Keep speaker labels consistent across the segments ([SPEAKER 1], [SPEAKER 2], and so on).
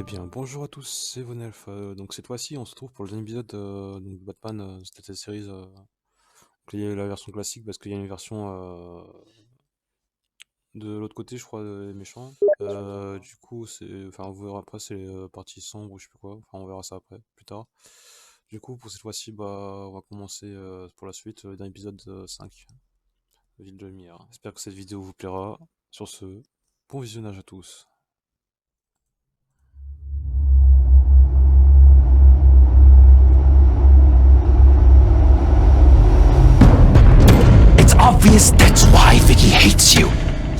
[SPEAKER 1] Eh bien, bonjour à tous, c'est Vonelf. Donc cette fois-ci, on se retrouve pour le deuxième épisode de Batman, TELLTALE Series. Donc, il y a la version classique parce qu'il y a une version de l'autre côté, je crois, des méchants. Du coup, enfin, on verra après, c'est partie sombre ou je sais plus quoi. Enfin, on verra ça après, plus tard. Du coup, pour cette fois-ci, bah, on va commencer pour la suite d'un épisode 5, Ville de lumière. J'espère que cette vidéo vous plaira. Sur ce, bon visionnage à tous.
[SPEAKER 2] Obvious that's why Vicky hates you.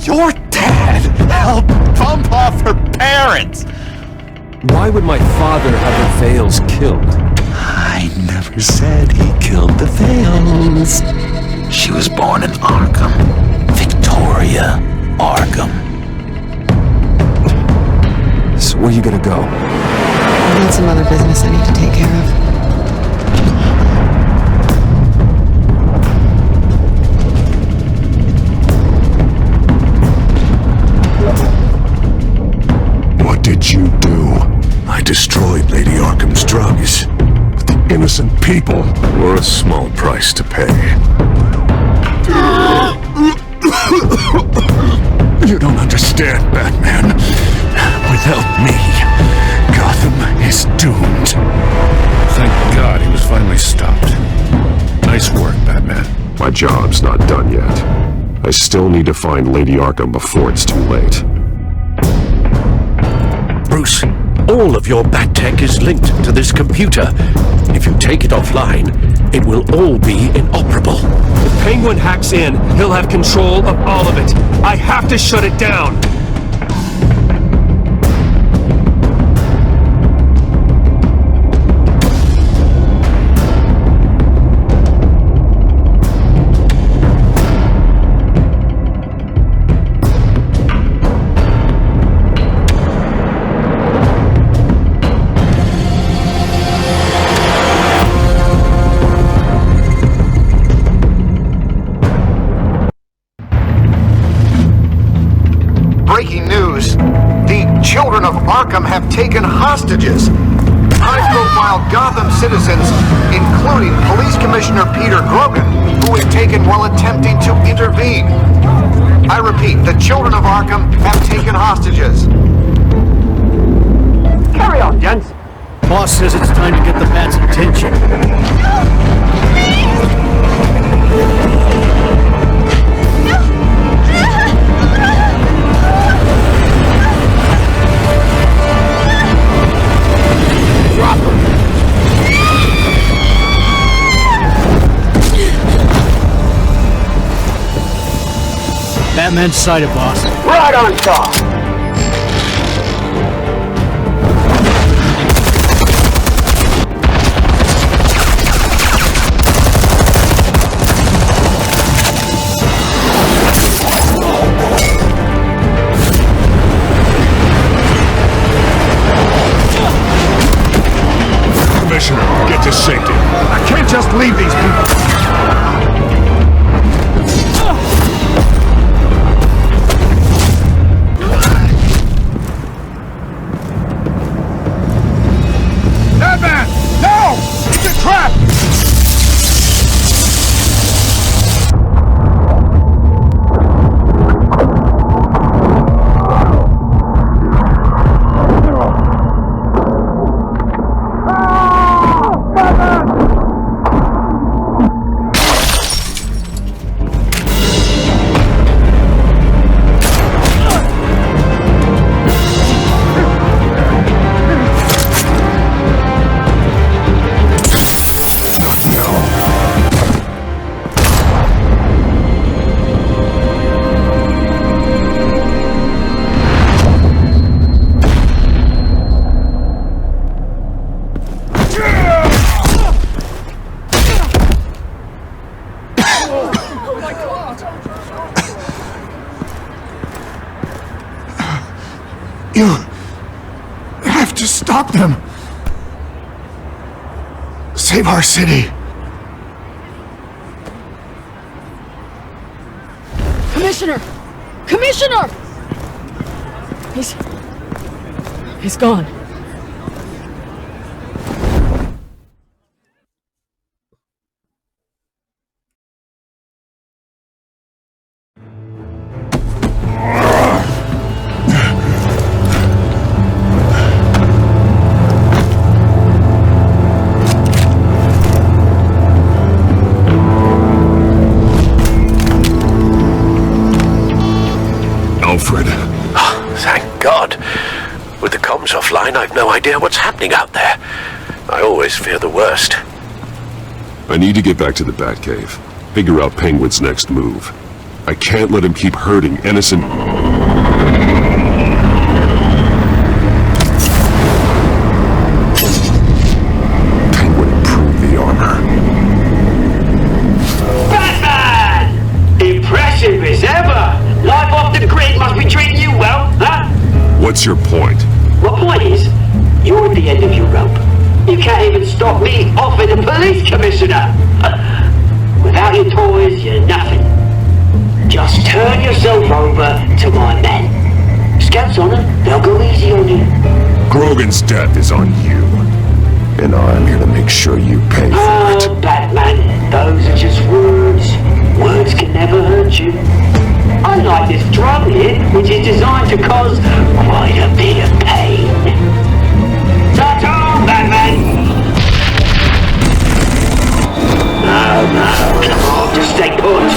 [SPEAKER 2] Your dad helped bump off her parents.
[SPEAKER 3] Why would my father have the Vales killed?
[SPEAKER 2] I never said he killed the Vales. She was born in Arkham. Victoria Arkham.
[SPEAKER 3] So where you gonna go?
[SPEAKER 4] I've got some other business I need to take care of.
[SPEAKER 5] What did you do? I destroyed Lady Arkham's drugs. But the innocent people were a small price to pay. You don't understand, Batman. Without me, Gotham is doomed. Thank God he was finally stopped. Nice work, Batman. My job's not done yet. I still need to find Lady Arkham before it's too late.
[SPEAKER 6] Bruce, all of your bat tech is linked to this computer. If you take it offline, it will all be inoperable.
[SPEAKER 3] If Penguin hacks in, he'll have control of all of it. I have to shut it down.
[SPEAKER 7] Breaking news. The children of Arkham have taken hostages. High-profile Gotham citizens, including Police Commissioner Peter Grogan, who was taken while attempting to intervene. I repeat, the children of Arkham have taken hostages.
[SPEAKER 8] Carry on, gents. Boss says it's time to get the Bat's attention. Drop him. Batman's sighted, boss.
[SPEAKER 7] Right on top.
[SPEAKER 5] Commissioner, get to safety. I can't just leave these people. Batman! No! It's a trap! You have to stop them. Save our city.
[SPEAKER 4] Commissioner! Commissioner! He's gone.
[SPEAKER 5] Alfred.
[SPEAKER 6] Thank God. With the comms offline, I've no idea what's happening out there. I always fear the worst.
[SPEAKER 5] I need to get back to the Batcave. Figure out Penguin's next move. I can't let him keep hurting innocent... Penguin improved the armor.
[SPEAKER 9] Batman! Impressive as ever! Life off the grid must be treating you well, huh?
[SPEAKER 5] What's your point?
[SPEAKER 9] My point is, you're at the end of your rope. You can't even stop me offing the police commissioner. Without your toys, you're nothing. Just turn yourself over to my men. Scouts on them, they'll go easy on you.
[SPEAKER 5] Grogan's death is on you. And I'm here to make sure you pay for it.
[SPEAKER 9] Oh, Batman, those are just words. Words can never hurt you. Unlike this drum here, which is designed to cause quite a bit of pain. Ta-ta, Batman! No, come on, just stay put.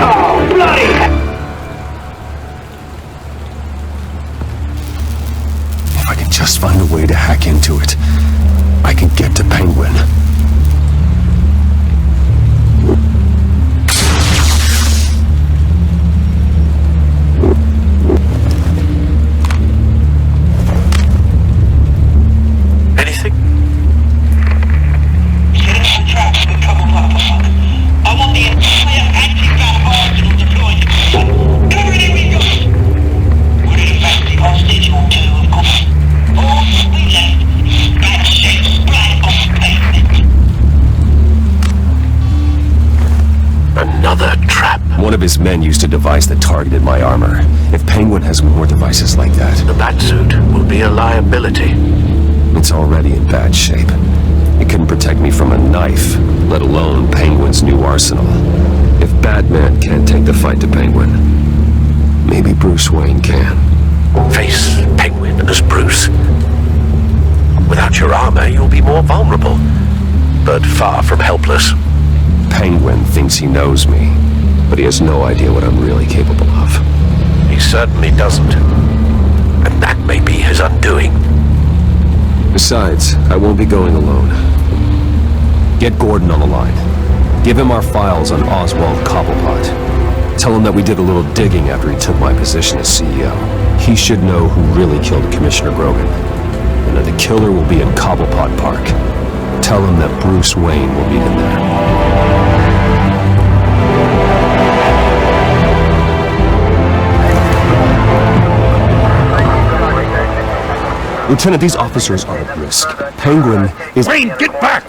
[SPEAKER 9] Oh, bloody hell!
[SPEAKER 6] If I can just find a way to hack into it, I can get to Penguin. Anything?
[SPEAKER 9] I want the entire anti-bat arsenal deployed. Cover it, we go! We're in fact the hostage or two, of course. All we left is bad shape splat on the pavement.
[SPEAKER 6] Another trap. One of his men used a device that targeted my armor. If Penguin has more devices like that, the Batsuit will be a liability. It's already in bad shape. It couldn't protect me from a knife, let alone Penguin's new arsenal. If Batman can't take the fight to Penguin, maybe Bruce Wayne can. Face Penguin as Bruce. Without your armor, you'll be more vulnerable, but far from helpless. Penguin thinks he knows me, but he has no idea what I'm really capable of. He certainly doesn't. And that may be his undoing. Besides, I won't be going alone. Get Gordon on the line. Give him our files on Oswald Cobblepot. Tell him that we did a little digging after he took my position as CEO. He should know who really killed Commissioner Grogan, and that the killer will be in Cobblepot Park. Tell him that Bruce Wayne will meet him there. Lieutenant, these officers are at risk. Penguin is...
[SPEAKER 5] Wayne, get back!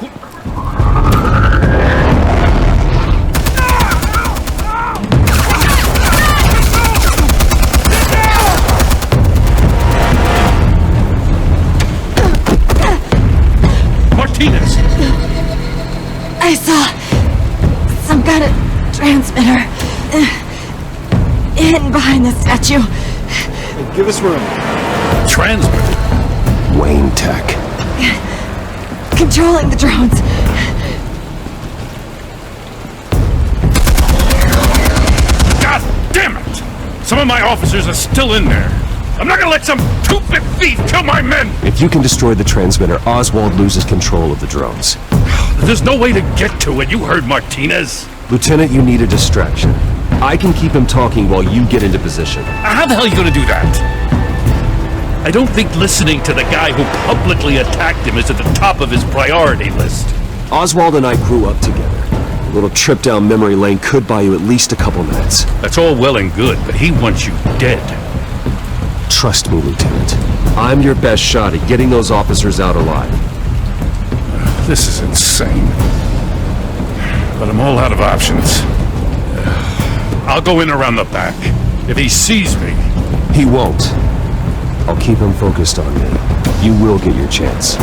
[SPEAKER 5] Martinez!
[SPEAKER 4] I saw some kind of transmitter hidden behind the statue.
[SPEAKER 8] Give us room.
[SPEAKER 5] Transmitter?
[SPEAKER 6] Wayne Tech.
[SPEAKER 4] Controlling the drones.
[SPEAKER 5] God damn it! Some of my officers are still in there. I'm not gonna let some two-bit thief kill my men!
[SPEAKER 6] If you can destroy the transmitter, Oswald loses control of the drones.
[SPEAKER 5] There's no way to get to it. You heard Martinez.
[SPEAKER 6] Lieutenant, you need a distraction. I can keep him talking while you get into position.
[SPEAKER 5] How the hell are you gonna do that? I don't think listening to the guy who publicly attacked him is at the top of his priority list.
[SPEAKER 6] Oswald and I grew up together. A little trip down memory lane could buy you at least a couple minutes.
[SPEAKER 5] That's all well and good, but he wants you dead.
[SPEAKER 6] Trust me, Lieutenant. I'm your best shot at getting those officers out alive.
[SPEAKER 5] This is insane. But I'm all out of options. I'll go in around the back. If he sees me...
[SPEAKER 6] He won't. I'll keep him focused on me. You will get your chance.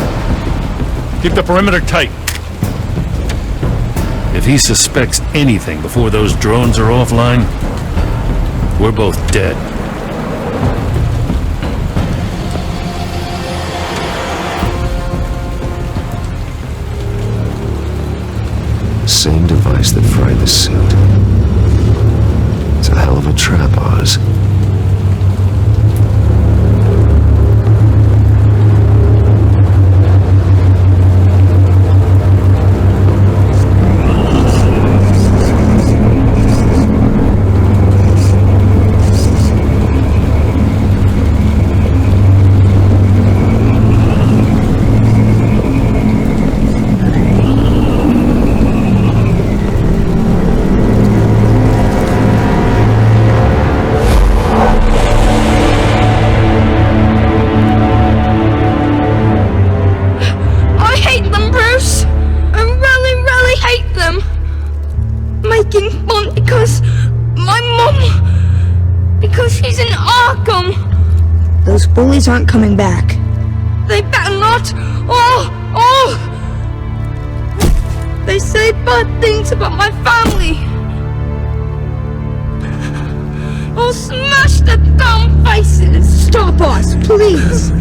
[SPEAKER 5] Keep the perimeter tight. If he suspects anything before those drones are offline, we're both dead.
[SPEAKER 6] same device that fried the suit. It's a hell of a trap, Oz.
[SPEAKER 10] Bullies aren't coming back.
[SPEAKER 11] They better not! They say bad things about my family! I'll smash the damn faces!
[SPEAKER 10] Stop us, please!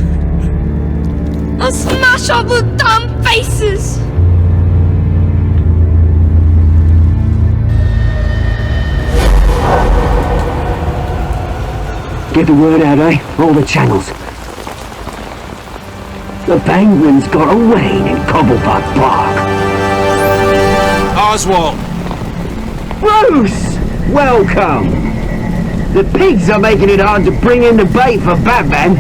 [SPEAKER 11] I'll smash all the damn faces!
[SPEAKER 9] Get the word out, eh? All the channels. The penguins got away in Cobblepot Park.
[SPEAKER 3] Oswald!
[SPEAKER 9] Bruce! Welcome! The pigs are making it hard to bring in the bait for Batman.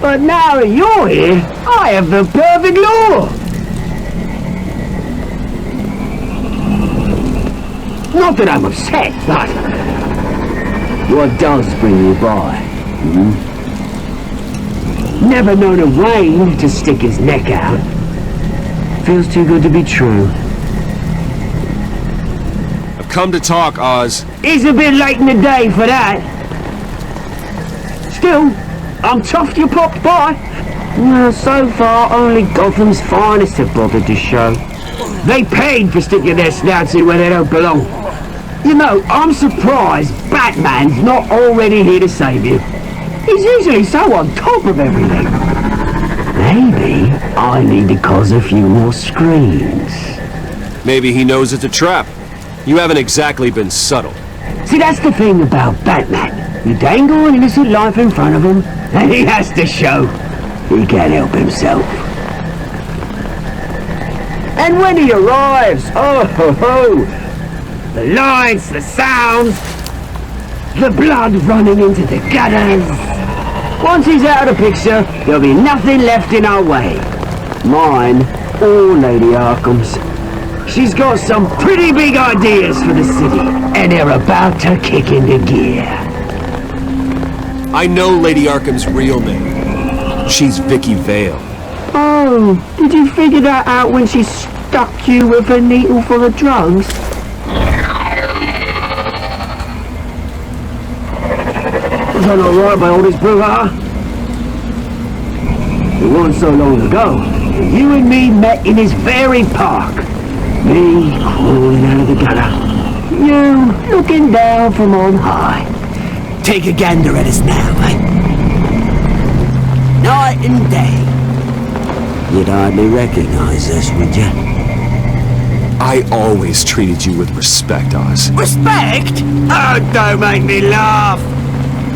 [SPEAKER 9] But now that you're here, I have the perfect lure! Not that I'm upset, but what does bring you by? Never known a Wayne to stick his neck out. Feels too good to be true.
[SPEAKER 3] I've come to talk, Oz.
[SPEAKER 9] It's a bit late in the day for that. Still, I'm chuffed you popped by. Well, so far, only Gotham's finest have bothered to show. They paid for sticking their snouts in where they don't belong. You know, I'm surprised Batman's not already here to save you. He's usually so on top of everything. Maybe I need to cause a few more screams.
[SPEAKER 3] Maybe he knows it's a trap. You haven't exactly been subtle.
[SPEAKER 9] See, that's the thing about Batman. You dangle an innocent life in front of him, and he has to show he can't help himself. And when he arrives, oh ho ho! The lights, the sounds, the blood running into the gutters. Once he's out of the picture, there'll be nothing left in our way. Mine or Lady Arkham's. She's got some pretty big ideas for the city, and they're about to kick into gear.
[SPEAKER 3] I know Lady Arkham's real name. She's Vicky Vale.
[SPEAKER 9] Oh, did you figure that out when she stuck you with a needle full of drugs? Done alright by all this brouhaha. It wasn't so long ago that you and me met in this very park. Me crawling out of the gutter. You looking down from on high. Take a gander at us now, eh? Night and day. You'd hardly recognize us, would you?
[SPEAKER 3] I always treated you with respect, Oz.
[SPEAKER 9] Respect? Oh, don't make me laugh.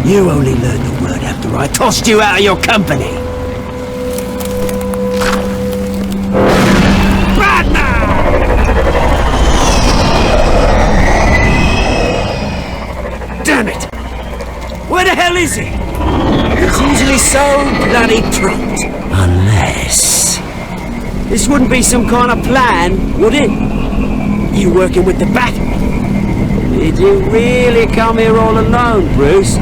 [SPEAKER 9] You only learned the word after I tossed you out of your company. Batman! Damn it! Where the hell is he? He's usually so bloody prompt. Unless... this wouldn't be some kind of plan, would it? You working with the Bat? Did you really come here all alone, Bruce?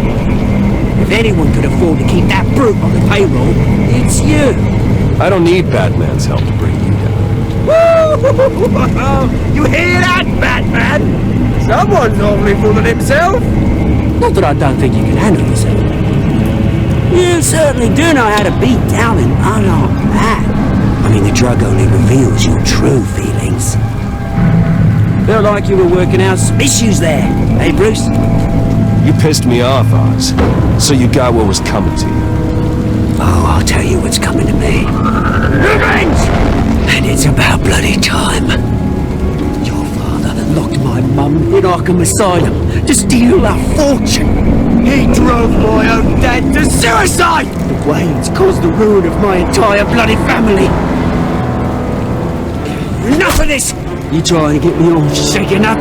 [SPEAKER 9] If anyone could afford to keep that brute on the payroll, it's you.
[SPEAKER 3] I don't need Batman's help to bring you down.
[SPEAKER 9] Woo! You hear that, Batman? Someone's awfully fooling himself. Not that I don't think you can handle yourself. You certainly do know how to beat down an unarmed man. I mean, the drug only reveals your true feelings. Felt like you were working out some issues there, eh, Bruce?
[SPEAKER 3] You pissed me off, Oz. So you got what was coming to you.
[SPEAKER 9] Oh, I'll tell you what's coming to me. Revenge! And it's about bloody time. Your father locked my mum in Arkham Asylum to steal our fortune. He drove my own dad to suicide! The Waynes caused the ruin of my entire bloody family. Enough of this! You trying to get me all shaken up?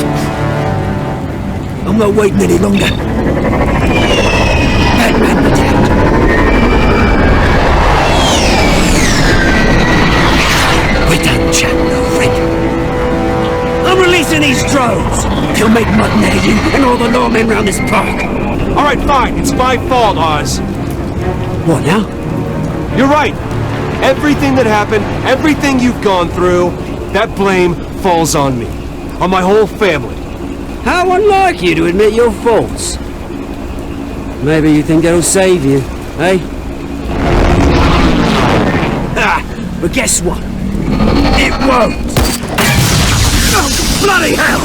[SPEAKER 9] I'm not waiting any longer. Batman be damned. We're done chatting over it. I'm releasing these drones. He'll make mutton out of you and all the lawmen round this park.
[SPEAKER 3] Alright, fine. It's my fault, Oz.
[SPEAKER 9] What now?
[SPEAKER 3] You're right. Everything that happened, everything you've gone through, that blame falls on me. On my whole family.
[SPEAKER 9] How unlike you to admit your faults. Maybe you think it'll save you, eh? Ah, but guess what? It won't! Oh, bloody hell!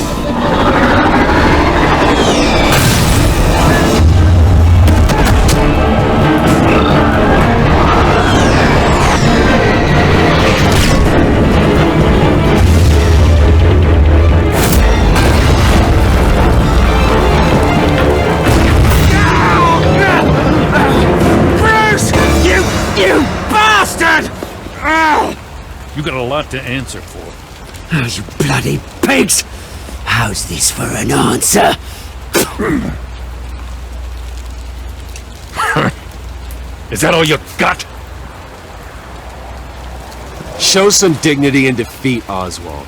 [SPEAKER 3] You bastard!
[SPEAKER 5] You got a lot to answer for.
[SPEAKER 9] Oh, you bloody pigs! How's this for an answer?
[SPEAKER 5] Is that all you got?
[SPEAKER 3] Show some dignity and defeat, Oswald.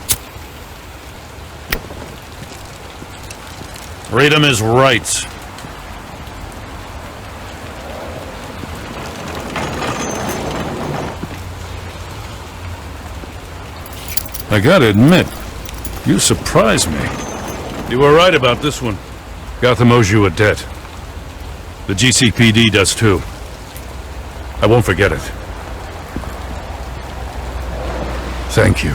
[SPEAKER 5] Read him his rights. I gotta admit, you surprised me. You were right about this one. Gotham owes you a debt. The GCPD does too. I won't forget it. Thank you.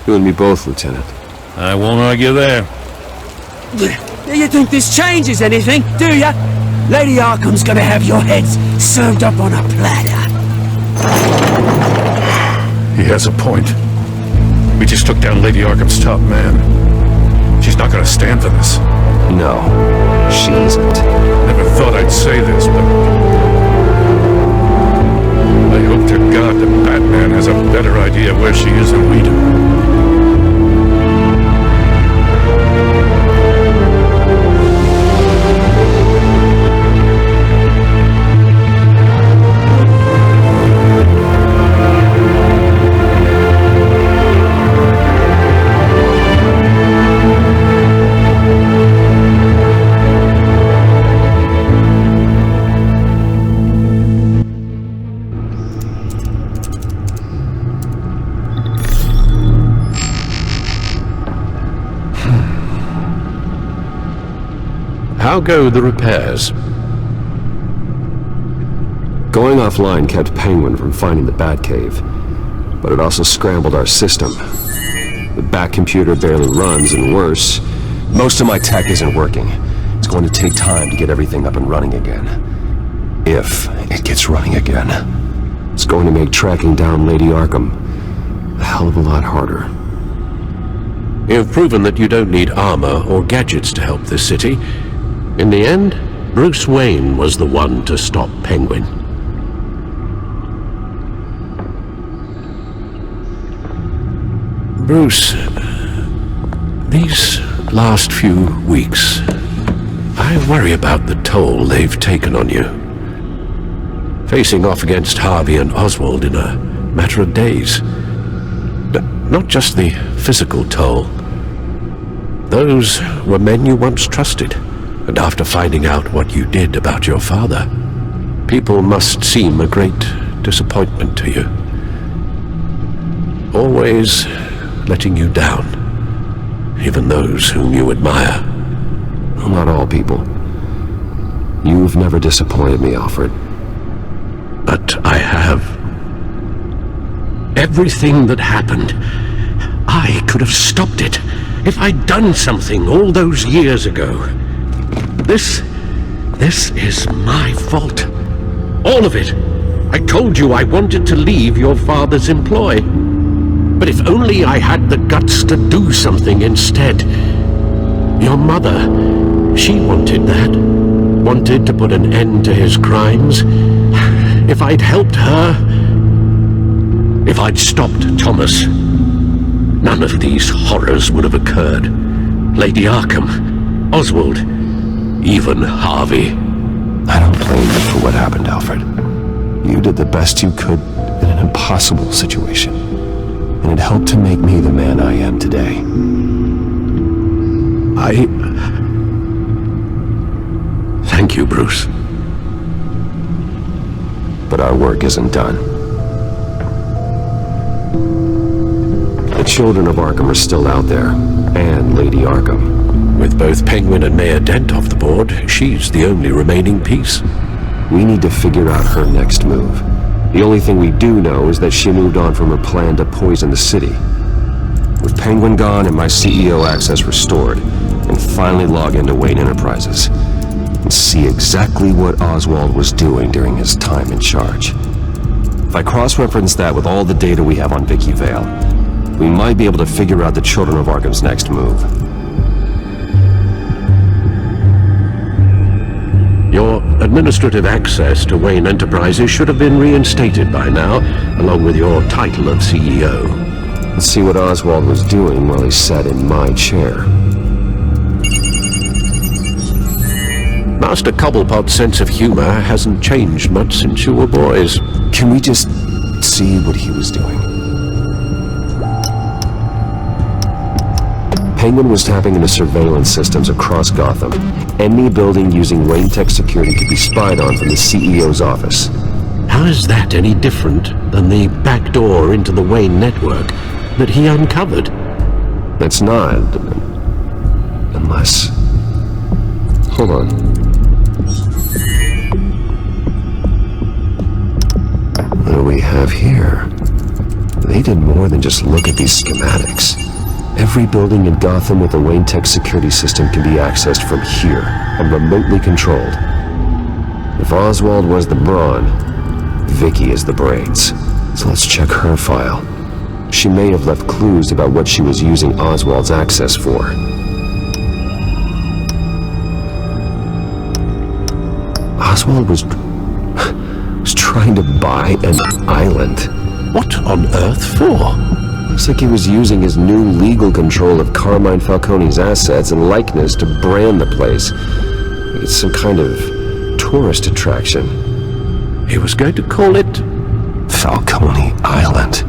[SPEAKER 6] You and me both, Lieutenant.
[SPEAKER 5] I won't argue there.
[SPEAKER 9] You think this changes anything, do ya? Lady Arkham's gonna have your heads served up on a platter.
[SPEAKER 5] He has a point. We just took down Lady Arkham's top man. She's not gonna stand for this.
[SPEAKER 6] No, she isn't.
[SPEAKER 5] Never thought I'd say this, but I hope to God that Batman has a better idea where she is than we do.
[SPEAKER 6] How go the repairs? Going offline kept Penguin from finding the Batcave, but it also scrambled our system. The Bat computer barely runs, and worse, most of my tech isn't working. It's going to take time to get everything up and running again. If it gets running again. It's going to make tracking down Lady Arkham a hell of a lot harder.
[SPEAKER 12] You've proven that you don't need armor or gadgets to help this city. In the end, Bruce Wayne was the one to stop Penguin. Bruce, these last few weeks, I worry about the toll they've taken on you. Facing off against Harvey and Oswald in a matter of days. Not just the physical toll. Those were men you once trusted. And after finding out what you did about your father, people must seem a great disappointment to you. Always letting you down, even those whom you admire.
[SPEAKER 6] Not all people. You've never disappointed me, Alfred.
[SPEAKER 12] But I have. Everything that happened, I could have stopped it if I'd done something all those years ago. This is my fault. All of it. I told you I wanted to leave your father's employ. But if only I had the guts to do something instead. Your mother, she wanted that. Wanted to put an end to his crimes. If I'd helped her, if I'd stopped Thomas, none of these horrors would have occurred. Lady Arkham, Oswald, even Harvey.
[SPEAKER 6] I don't blame you for what happened, Alfred. You did the best you could in an impossible situation, and it helped to make me the man I am today.
[SPEAKER 12] Thank you, Bruce.
[SPEAKER 6] But our work isn't done. The children of Arkham are still out there, and Lady Arkham.
[SPEAKER 12] With both Penguin and Mayor Dent off the board, she's the only remaining piece.
[SPEAKER 6] We need to figure out her next move. The only thing we do know is that she moved on from her plan to poison the city. With Penguin gone and my CEO access restored, and finally log into Wayne Enterprises and see exactly what Oswald was doing during his time in charge. If I cross-reference that with all the data we have on Vicky Vale, we might be able to figure out the Children of Arkham's next move.
[SPEAKER 12] Your administrative access to Wayne Enterprises should have been reinstated by now, along with your title of CEO.
[SPEAKER 6] Let's see what Oswald was doing while he sat in my chair.
[SPEAKER 12] Master Cobblepot's sense of humor hasn't changed much since you were boys.
[SPEAKER 6] Can we just see what he was doing? Penguin was tapping into surveillance systems across Gotham. Any building using Wayne Tech security could be spied on from the CEO's office.
[SPEAKER 12] How is that any different than the back door into the Wayne network that he uncovered?
[SPEAKER 6] It's not. Unless... Hold on. What do we have here? They did more than just look at these schematics. Every building in Gotham with a Wayne Tech security system can be accessed from here and remotely controlled. If Oswald was the brawn, Vicky is the brains. So let's check her file. She may have left clues about what she was using Oswald's access for. Oswald was trying to buy an island.
[SPEAKER 12] What on earth for?
[SPEAKER 6] Looks like he was using his new legal control of Carmine Falcone's assets and likeness to brand the place. Like it's some kind of tourist attraction.
[SPEAKER 12] He was going to call it
[SPEAKER 6] Falcone Island.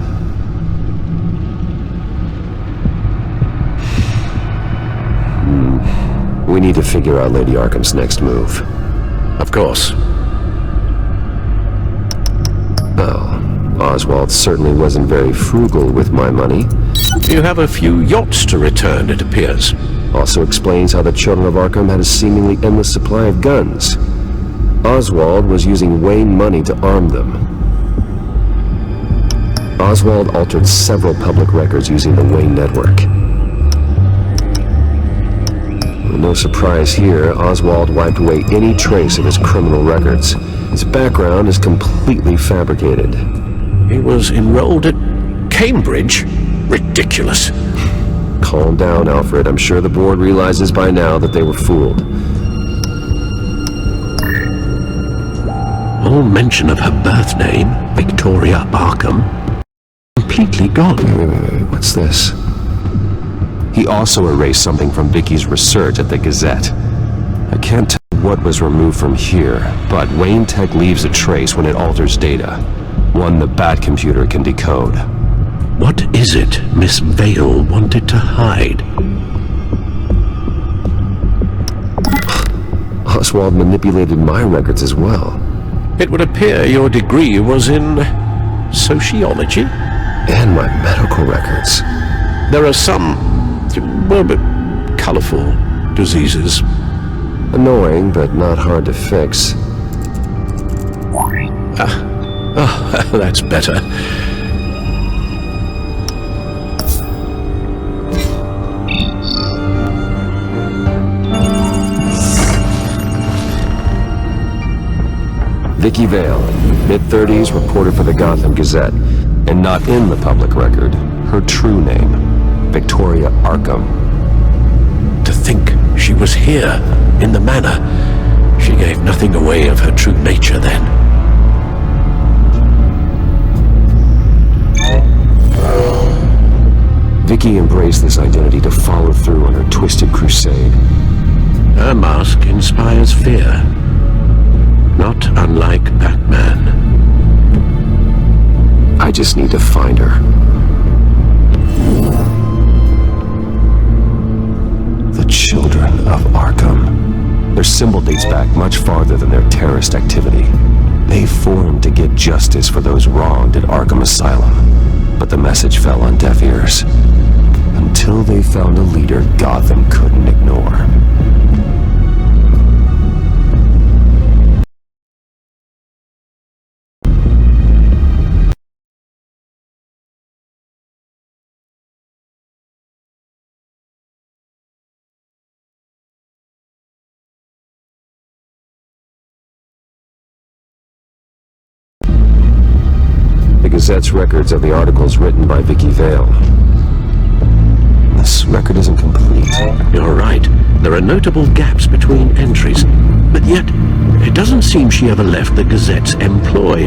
[SPEAKER 6] We need to figure out Lady Arkham's next move.
[SPEAKER 12] Of course.
[SPEAKER 6] Well, Oswald certainly wasn't very frugal with my money.
[SPEAKER 12] You have a few yachts to return, it appears.
[SPEAKER 6] Also explains how the Children of Arkham had a seemingly endless supply of guns. Oswald was using Wayne money to arm them. Oswald altered several public records using the Wayne network. No surprise here, Oswald wiped away any trace of his criminal records. His background is completely fabricated.
[SPEAKER 12] He was enrolled at Cambridge? Ridiculous.
[SPEAKER 6] Calm down, Alfred. I'm sure the board realizes by now that they were fooled.
[SPEAKER 12] All mention of her birth name, Victoria Arkham, completely gone.
[SPEAKER 6] Wait, what's this? He also erased something from Vicky's research at the Gazette. I can't tell what was removed from here, but Wayne Tech leaves a trace when it alters data. One the Bat computer can decode.
[SPEAKER 12] What is it Miss Vale wanted to hide?
[SPEAKER 6] Oswald manipulated my records as well.
[SPEAKER 12] It would appear your degree was in sociology?
[SPEAKER 6] And my medical records.
[SPEAKER 12] There are some, well, but colorful diseases.
[SPEAKER 6] Annoying, but not hard to fix.
[SPEAKER 12] Oh, that's better.
[SPEAKER 6] Vicky Vale, mid-30s, reporter for the Gotham Gazette, and not in the public record, her true name, Victoria Arkham.
[SPEAKER 12] To think she was here, in the manor. She gave nothing away of her true nature then.
[SPEAKER 6] Vicky embraced this identity to follow through on her twisted crusade.
[SPEAKER 12] Her mask inspires fear. Not unlike Batman.
[SPEAKER 6] I just need to find her. The Children of Arkham. Their symbol dates back much farther than their terrorist activity. They formed to get justice for those wronged at Arkham Asylum, but the message fell on deaf ears. Until they found a leader Gotham couldn't ignore. The Gazette's records of the articles written by Vicky Vale. This record isn't complete.
[SPEAKER 12] You're right. There are notable gaps between entries. But yet, it doesn't seem she ever left the Gazette's employ.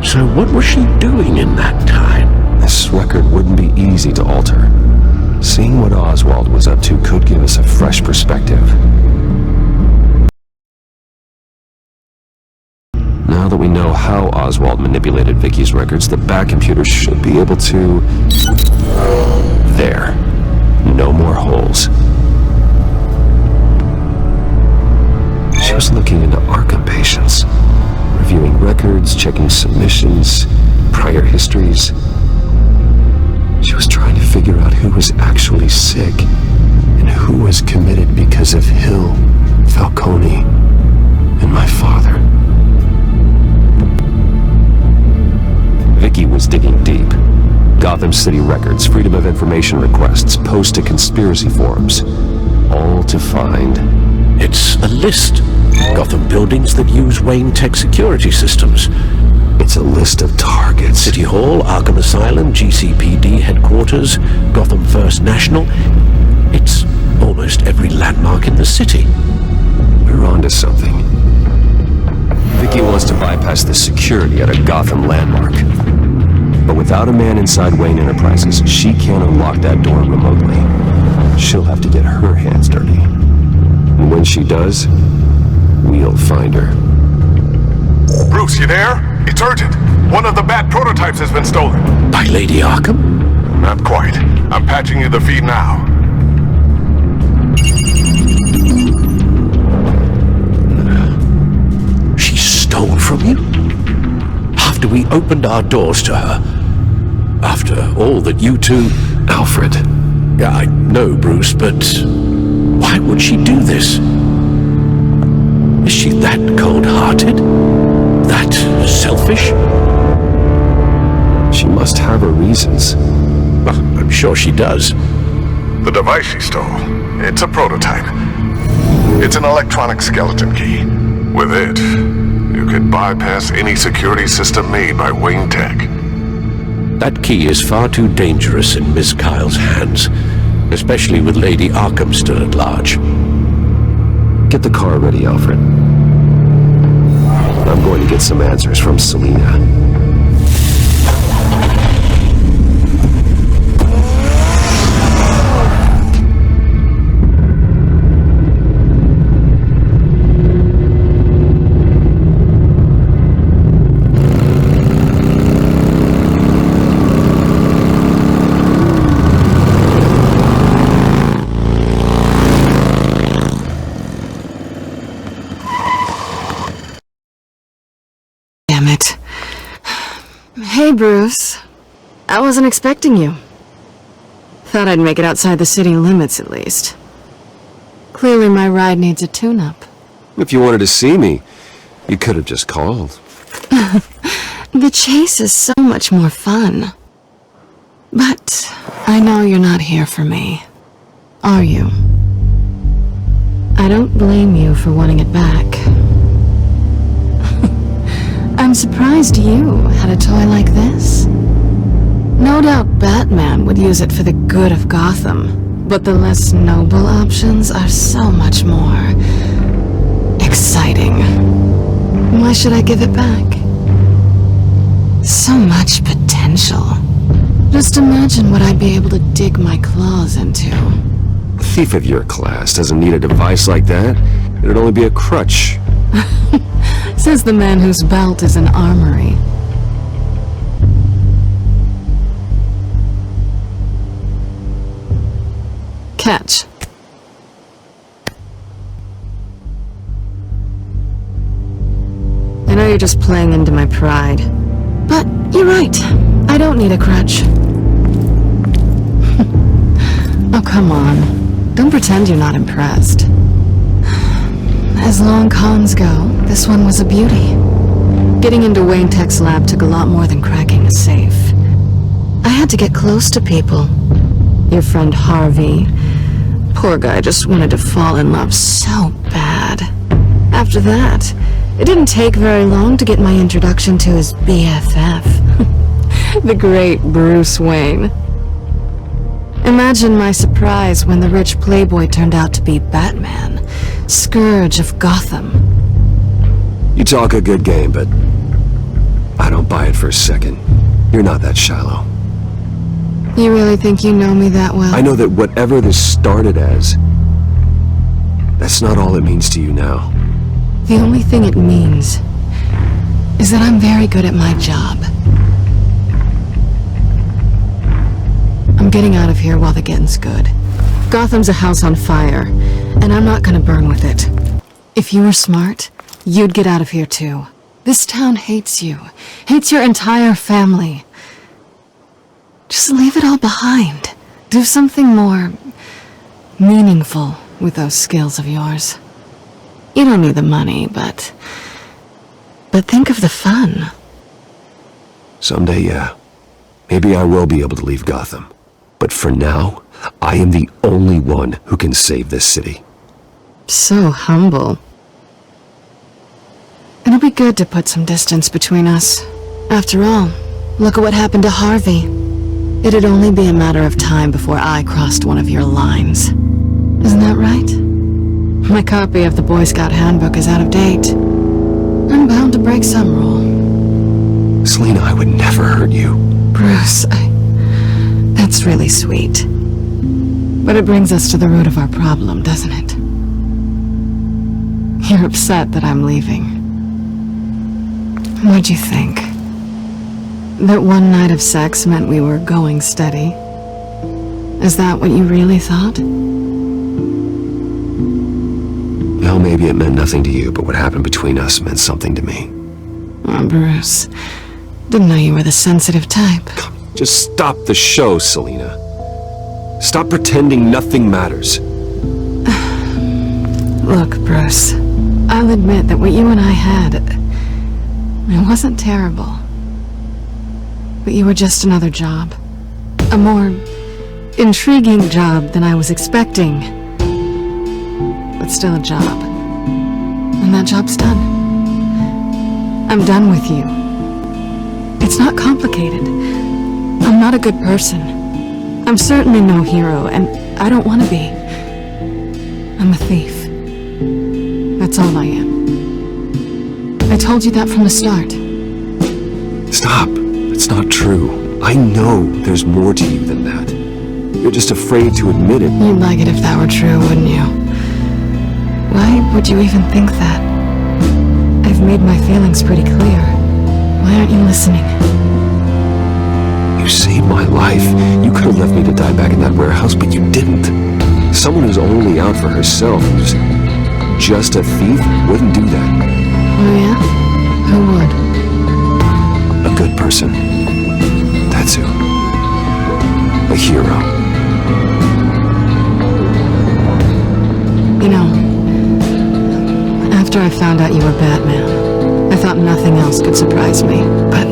[SPEAKER 12] So what was she doing in that time?
[SPEAKER 6] This record wouldn't be easy to alter. Seeing what Oswald was up to could give us a fresh perspective. Now that we know how Oswald manipulated Vicky's records, the back computer should be able to... There. No more holes. She was looking into Arkham patients, reviewing records, checking submissions, prior histories. She was trying to figure out who was actually sick and who was committed because of Hill, Falcone, and my father. Vicky was digging deep. Gotham City records, Freedom of Information requests, posts to conspiracy forums. All to find...
[SPEAKER 12] It's a list. Gotham buildings that use Wayne Tech security systems.
[SPEAKER 6] It's a list of targets.
[SPEAKER 12] City Hall, Arkham Asylum, GCPD headquarters, Gotham First National. It's almost every landmark in the city.
[SPEAKER 6] We're onto something. Vicky wants to bypass the security at a Gotham landmark. But without a man inside Wayne Enterprises, she can't unlock that door remotely. She'll have to get her hands dirty. And when she does, we'll find her.
[SPEAKER 5] Bruce, you there? It's urgent. One of the Bat prototypes has been stolen.
[SPEAKER 12] By Lady Arkham?
[SPEAKER 5] Not quite. I'm patching you the feed now.
[SPEAKER 12] She stole from you? After we opened our doors to her? After all that you two...
[SPEAKER 6] Alfred.
[SPEAKER 12] Yeah, I know, Bruce, but... why would she do this? Is she that cold-hearted? That selfish?
[SPEAKER 6] She must have her reasons.
[SPEAKER 12] Well, I'm sure she does.
[SPEAKER 5] The device she stole, it's a prototype. It's an electronic skeleton key. With it, you could bypass any security system made by Wayne Tech.
[SPEAKER 12] That key is far too dangerous in Miss Kyle's hands, especially with Lady Arkham still at large.
[SPEAKER 6] Get the car ready, Alfred. I'm going to get some answers from Selina.
[SPEAKER 4] Hey, Bruce. I wasn't expecting you. Thought I'd make it outside the city limits, at least. Clearly my ride needs a tune-up.
[SPEAKER 6] If you wanted to see me, you could have just called.
[SPEAKER 4] The chase is so much more fun. But I know you're not here for me. Are you? I don't blame you for wanting it back. I'm surprised you had a toy like this. No doubt Batman would use it for the good of Gotham, but the less noble options are so much more exciting. Why should I give it back? So much potential. Just imagine what I'd be able to dig my claws into.
[SPEAKER 6] A thief of your class doesn't need a device like that. It'd only be a crutch.
[SPEAKER 4] Says the man whose belt is an armory. Catch. I know you're just playing into my pride, but you're right. I don't need a crutch. Oh, come on. Don't pretend you're not impressed. As long cons go, this one was a beauty. Getting into Wayne Tech's lab took a lot more than cracking a safe. I had to get close to people. Your friend Harvey. Poor guy just wanted to fall in love so bad. After that, it didn't take very long to get my introduction to his BFF. The great Bruce Wayne. Imagine my surprise when the rich playboy turned out to be Batman, Scourge of Gotham.
[SPEAKER 6] You talk a good game, but I don't buy it for a second. You're not that shallow.
[SPEAKER 4] You really think you know me that well?
[SPEAKER 6] I know that whatever this started as, that's not all it means to you now.
[SPEAKER 4] The only thing it means is that I'm very good at my job. I'm getting out of here while the getting's good. Gotham's a house on fire, and I'm not gonna burn with it. If you were smart, you'd get out of here too. This town hates you, hates your entire family. Just leave it all behind. Do something more meaningful with those skills of yours. You don't need the money, but think of the fun.
[SPEAKER 6] Someday, yeah. Maybe I will be able to leave Gotham. But for now, I am the only one who can save this city.
[SPEAKER 4] So humble. It'll be good to put some distance between us. After all, look at what happened to Harvey. It'd only be a matter of time before I crossed one of your lines. Isn't that right? My copy of the Boy Scout handbook is out of date. I'm bound to break some rule.
[SPEAKER 6] Selina, I would never hurt you.
[SPEAKER 4] Bruce, that's really sweet. But it brings us to the root of our problem, doesn't it? You're upset that I'm leaving. What'd you think? That one night of sex meant we were going steady? Is that what you really thought?
[SPEAKER 6] Well, maybe it meant nothing to you, but what happened between us meant something to me.
[SPEAKER 4] Oh, Bruce. Didn't know you were the sensitive type.
[SPEAKER 6] Just stop the show, Selina. Stop pretending nothing matters.
[SPEAKER 4] Look, Bruce. I'll admit that what you and I had, it wasn't terrible. But you were just another job. A more intriguing job than I was expecting. But still a job. And that job's done. I'm done with you. It's not complicated. I'm not a good person. I'm certainly no hero, and I don't want to be. I'm a thief. That's all I am. I told you that from the start.
[SPEAKER 6] Stop. It's not true. I know there's more to you than that. You're just afraid to admit it.
[SPEAKER 4] You'd like it if that were true, wouldn't you? Why would you even think that? I've made my feelings pretty clear. Why aren't you listening?
[SPEAKER 6] You saved my life. You could have left me to die back in that warehouse, but you didn't. Someone who's only out for herself, who's just a thief, wouldn't do that.
[SPEAKER 4] Oh yeah? Who would?
[SPEAKER 6] A good person. That's who. A hero.
[SPEAKER 4] You know, after I found out you were Batman, I thought nothing else could surprise me, but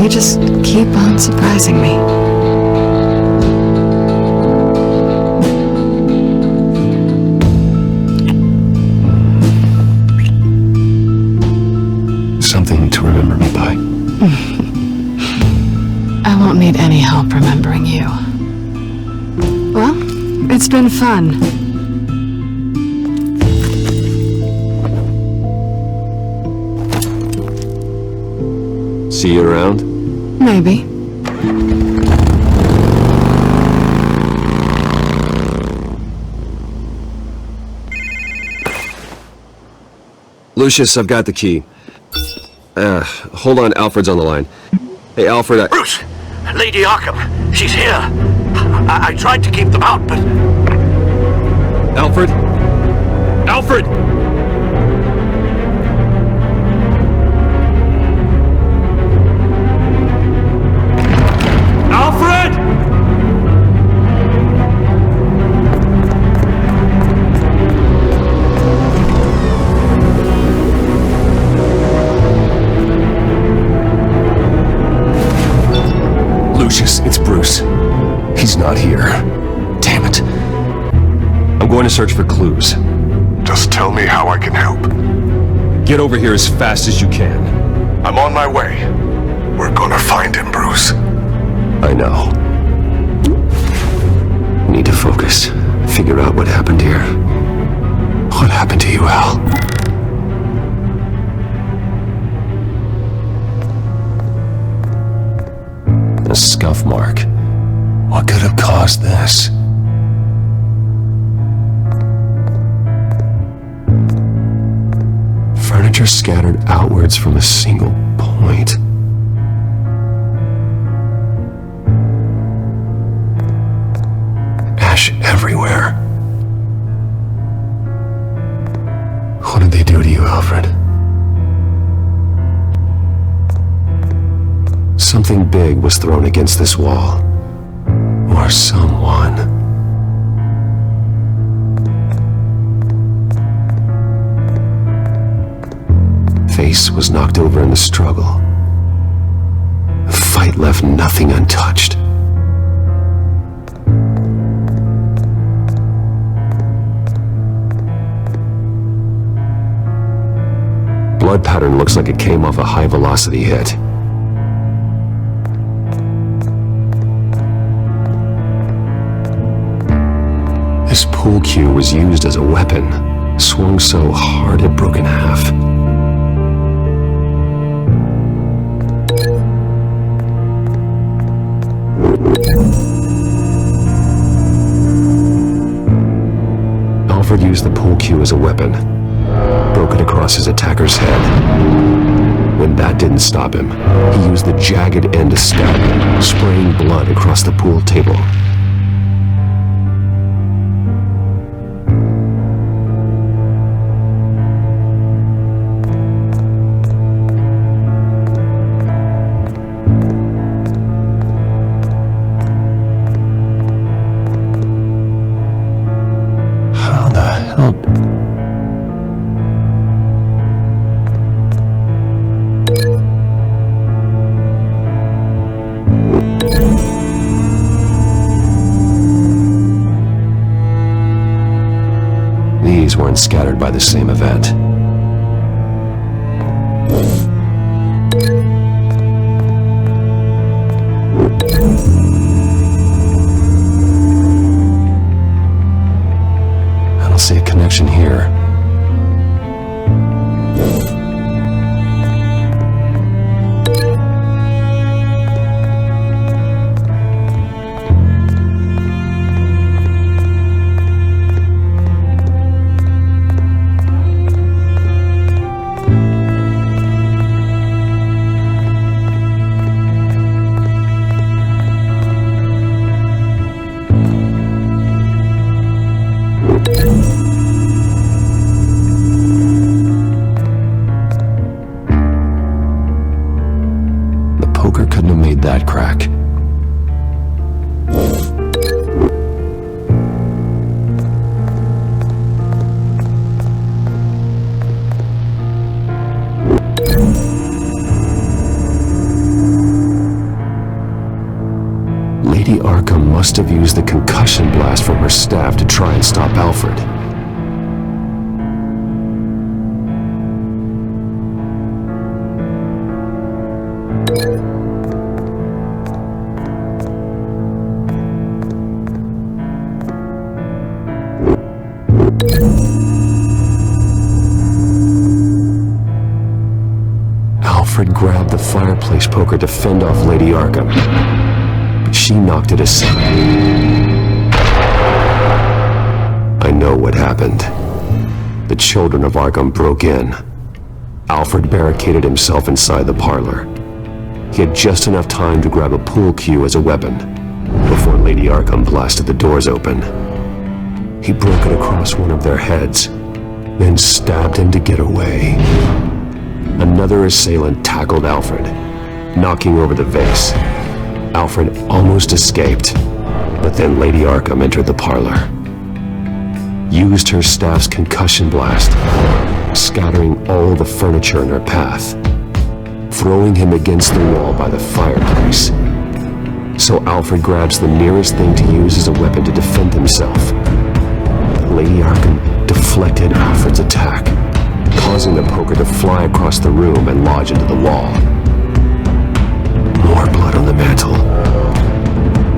[SPEAKER 4] you just keep on surprising me.
[SPEAKER 6] Something to
[SPEAKER 4] I won't need any help remembering you. Well, it's been fun.
[SPEAKER 6] See you around?
[SPEAKER 4] Maybe.
[SPEAKER 6] Lucius, I've got the key. Hold on, Alfred's on the line. Hey, Alfred,
[SPEAKER 12] Bruce! Lady Arkham! She's here! I tried to keep them out, but...
[SPEAKER 6] Alfred? Alfred!
[SPEAKER 3] Alfred!
[SPEAKER 6] Lucius, it's Bruce. He's not here. Damn it. I'm going to search for clues.
[SPEAKER 5] Just tell me how I can help.
[SPEAKER 6] Get over here as fast as you can.
[SPEAKER 5] I'm on my way. We're gonna find him, Bruce.
[SPEAKER 6] I know. Need to focus. Figure out what happened here. What happened to you, Al? A scuff mark. What could have caused this? Furniture scattered outwards from a single point. Ash everywhere. What did they do to you, Alfred? Something big was thrown against this wall. Or someone. Face was knocked over in the struggle. The fight left nothing untouched. Blood pattern looks like it came off a high-velocity hit. This pool cue was used as a weapon, swung so hard it broke in half. Alfred used the pool cue as a weapon, broke it across his attacker's head. When that didn't stop him, he used the jagged end to stab him, spraying blood across the pool table. These weren't scattered by the same event. I don't see a connection here. The poker couldn't have made that crack. Lady Arkham must have used the concussion blast from her staff to try and stop Alfred. Alfred grabbed the fireplace poker to fend off Lady Arkham. She knocked it aside. I know what happened. The children of Arkham broke in. Alfred barricaded himself inside the parlor. He had just enough time to grab a pool cue as a weapon before Lady Arkham blasted the doors open. He broke it across one of their heads, then stabbed him to get away. Another assailant tackled Alfred, knocking over the vase. Alfred almost escaped, but then Lady Arkham entered the parlor. Used her staff's concussion blast, scattering all the furniture in her path, throwing him against the wall by the fireplace. So Alfred grabs the nearest thing to use as a weapon to defend himself. Lady Arkham deflected Alfred's attack, causing the poker to fly across the room and lodge into the wall. More blood on the mantel.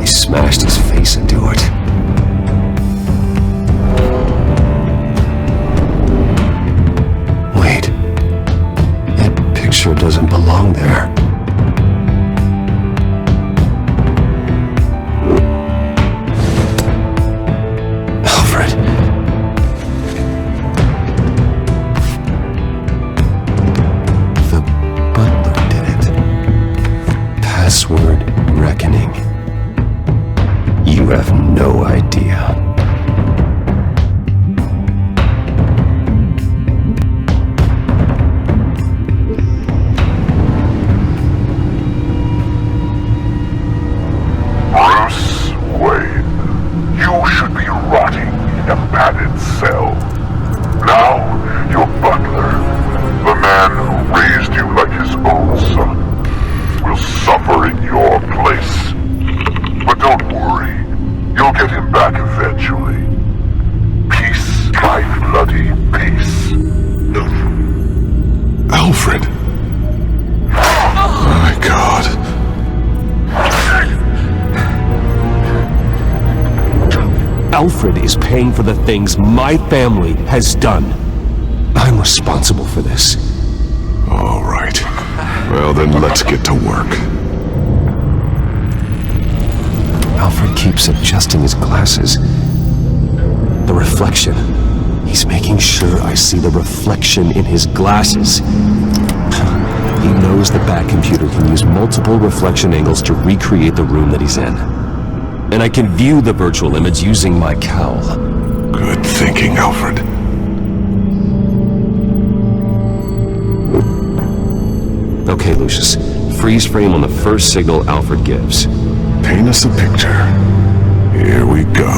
[SPEAKER 6] He smashed his face into it. Wait, that picture doesn't belong there. Alfred. The butler did it. Password reckoning. You have no idea.
[SPEAKER 5] Bruce Wayne, you should be rotting in a padded cell. Now, your butler, the man who raised you like his own son, will suffer in your place. But don't worry, you'll get him back eventually. Peace, my bloody peace.
[SPEAKER 13] Alfred! My God.
[SPEAKER 6] Alfred is paying for the things my family has done. I'm responsible for this.
[SPEAKER 13] All right. Well, then let's get to work.
[SPEAKER 6] Alfred keeps adjusting his glasses. The reflection. He's making sure I see the reflection in his glasses. He knows the Batcomputer can use multiple reflection angles to recreate the room that he's in. And I can view the virtual image using my cowl.
[SPEAKER 13] Good thinking, Alfred.
[SPEAKER 6] Okay, Lucius. Freeze frame on the first signal Alfred gives.
[SPEAKER 13] Paint us a picture. Here we go.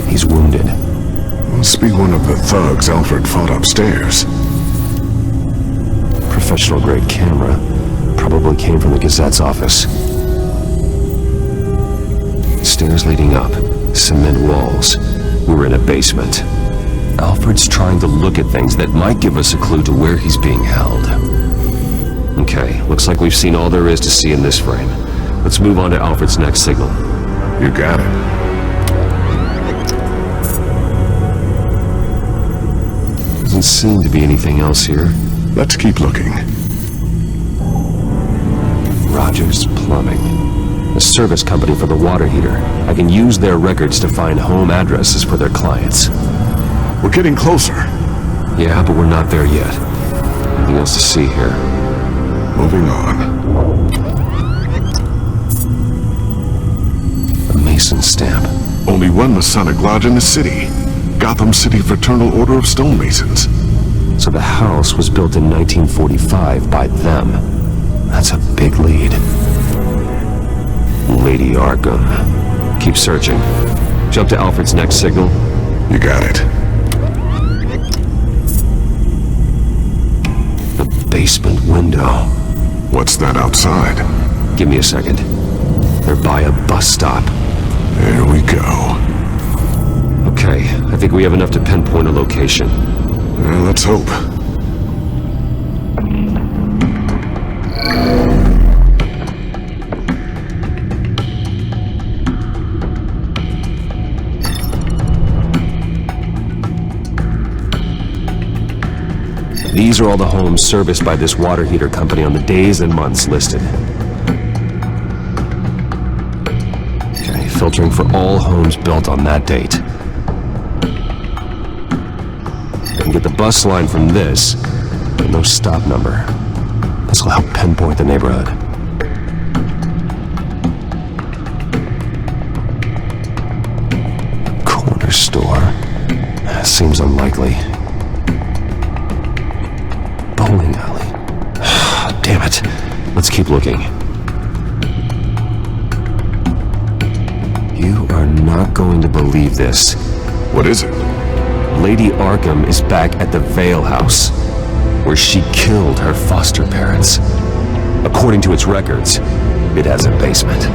[SPEAKER 6] He's wounded.
[SPEAKER 13] Must be one of the thugs Alfred fought upstairs.
[SPEAKER 6] Professional-grade camera. Probably came from the Gazette's office. Stairs leading up. Cement walls. We're in a basement. Alfred's trying to look at things that might give us a clue to where he's being held. Okay, looks like we've seen all there is to see in this frame. Let's move on to Alfred's next signal.
[SPEAKER 13] You got it.
[SPEAKER 6] Doesn't seem to be anything else here.
[SPEAKER 13] Let's keep looking.
[SPEAKER 6] Rogers Plumbing. A service company for the water heater. I can use their records to find home addresses for their clients.
[SPEAKER 13] We're getting closer.
[SPEAKER 6] Yeah, but we're not there yet. Nothing else to see here.
[SPEAKER 13] Moving on.
[SPEAKER 6] A Mason stamp.
[SPEAKER 13] Only one Masonic lodge in the city. Gotham City Fraternal Order of Stonemasons.
[SPEAKER 6] So the house was built in 1945 by them. That's a big lead. Lady Arkham. Keep searching. Jump to Alfred's next signal.
[SPEAKER 13] You got it.
[SPEAKER 6] The basement window.
[SPEAKER 13] What's that outside?
[SPEAKER 6] Give me a second. They're by a bus stop.
[SPEAKER 13] There we go.
[SPEAKER 6] Okay, I think we have enough to pinpoint a location.
[SPEAKER 13] Well, let's hope.
[SPEAKER 6] These are all the homes serviced by this water heater company on the days and months listed. Okay, filtering for all homes built on that date. I can get the bus line from this, but no stop number. This will help pinpoint the neighborhood. Corner store. Seems unlikely. Bowling alley. Damn it. Let's keep looking. You are not going to believe this.
[SPEAKER 13] What is it?
[SPEAKER 6] Lady Arkham is back at the Ville house, where she killed her foster parents. According to its records, it has a basement.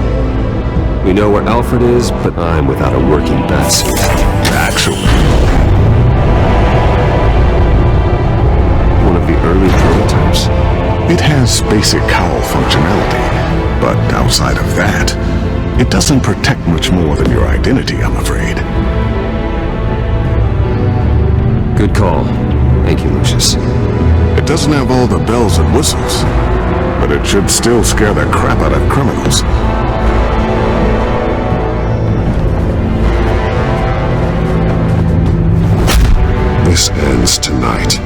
[SPEAKER 6] We know where Alfred is, but I'm without a working best.
[SPEAKER 13] Axel.
[SPEAKER 6] One of the early prototypes.
[SPEAKER 13] It has basic cowl functionality, but outside of that, it doesn't protect much more than your identity, I'm afraid.
[SPEAKER 6] Good call. Thank you, Lucius.
[SPEAKER 13] It doesn't have all the bells and whistles, but it should still scare the crap out of criminals. This ends tonight.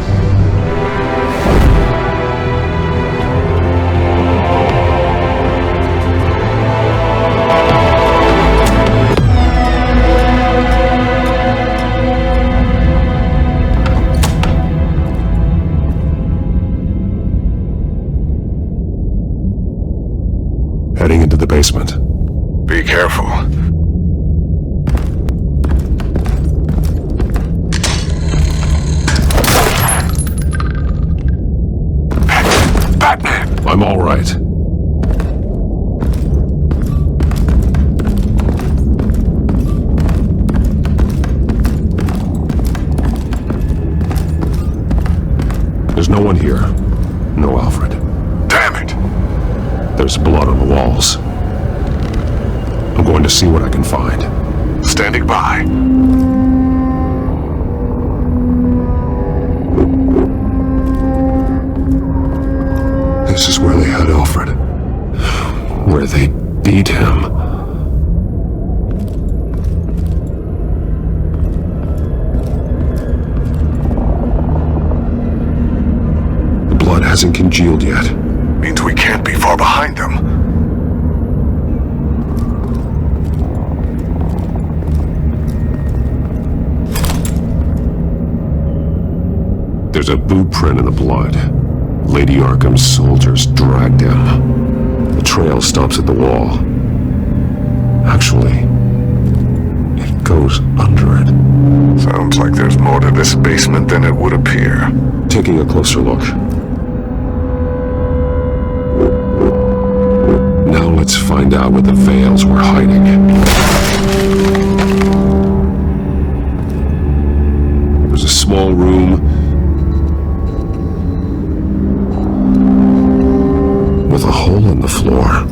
[SPEAKER 13] Heading into the basement. Be careful. Batman! I'm all right. There's no one here. No Alfred. Damn it! There's blood on the walls. I'm going to see what I can find. Standing by. This is where they had Alfred. Where they beat him. The blood hasn't congealed yet. Means we can't be far behind them. There's a boot print in the blood. Lady Arkham's soldiers dragged him. The trail stops at the wall. Actually, it goes under it. Sounds like there's more to this basement than it would appear. Taking a closer look. Now let's find out where the Veils were hiding. It was a small room with a hole in the floor.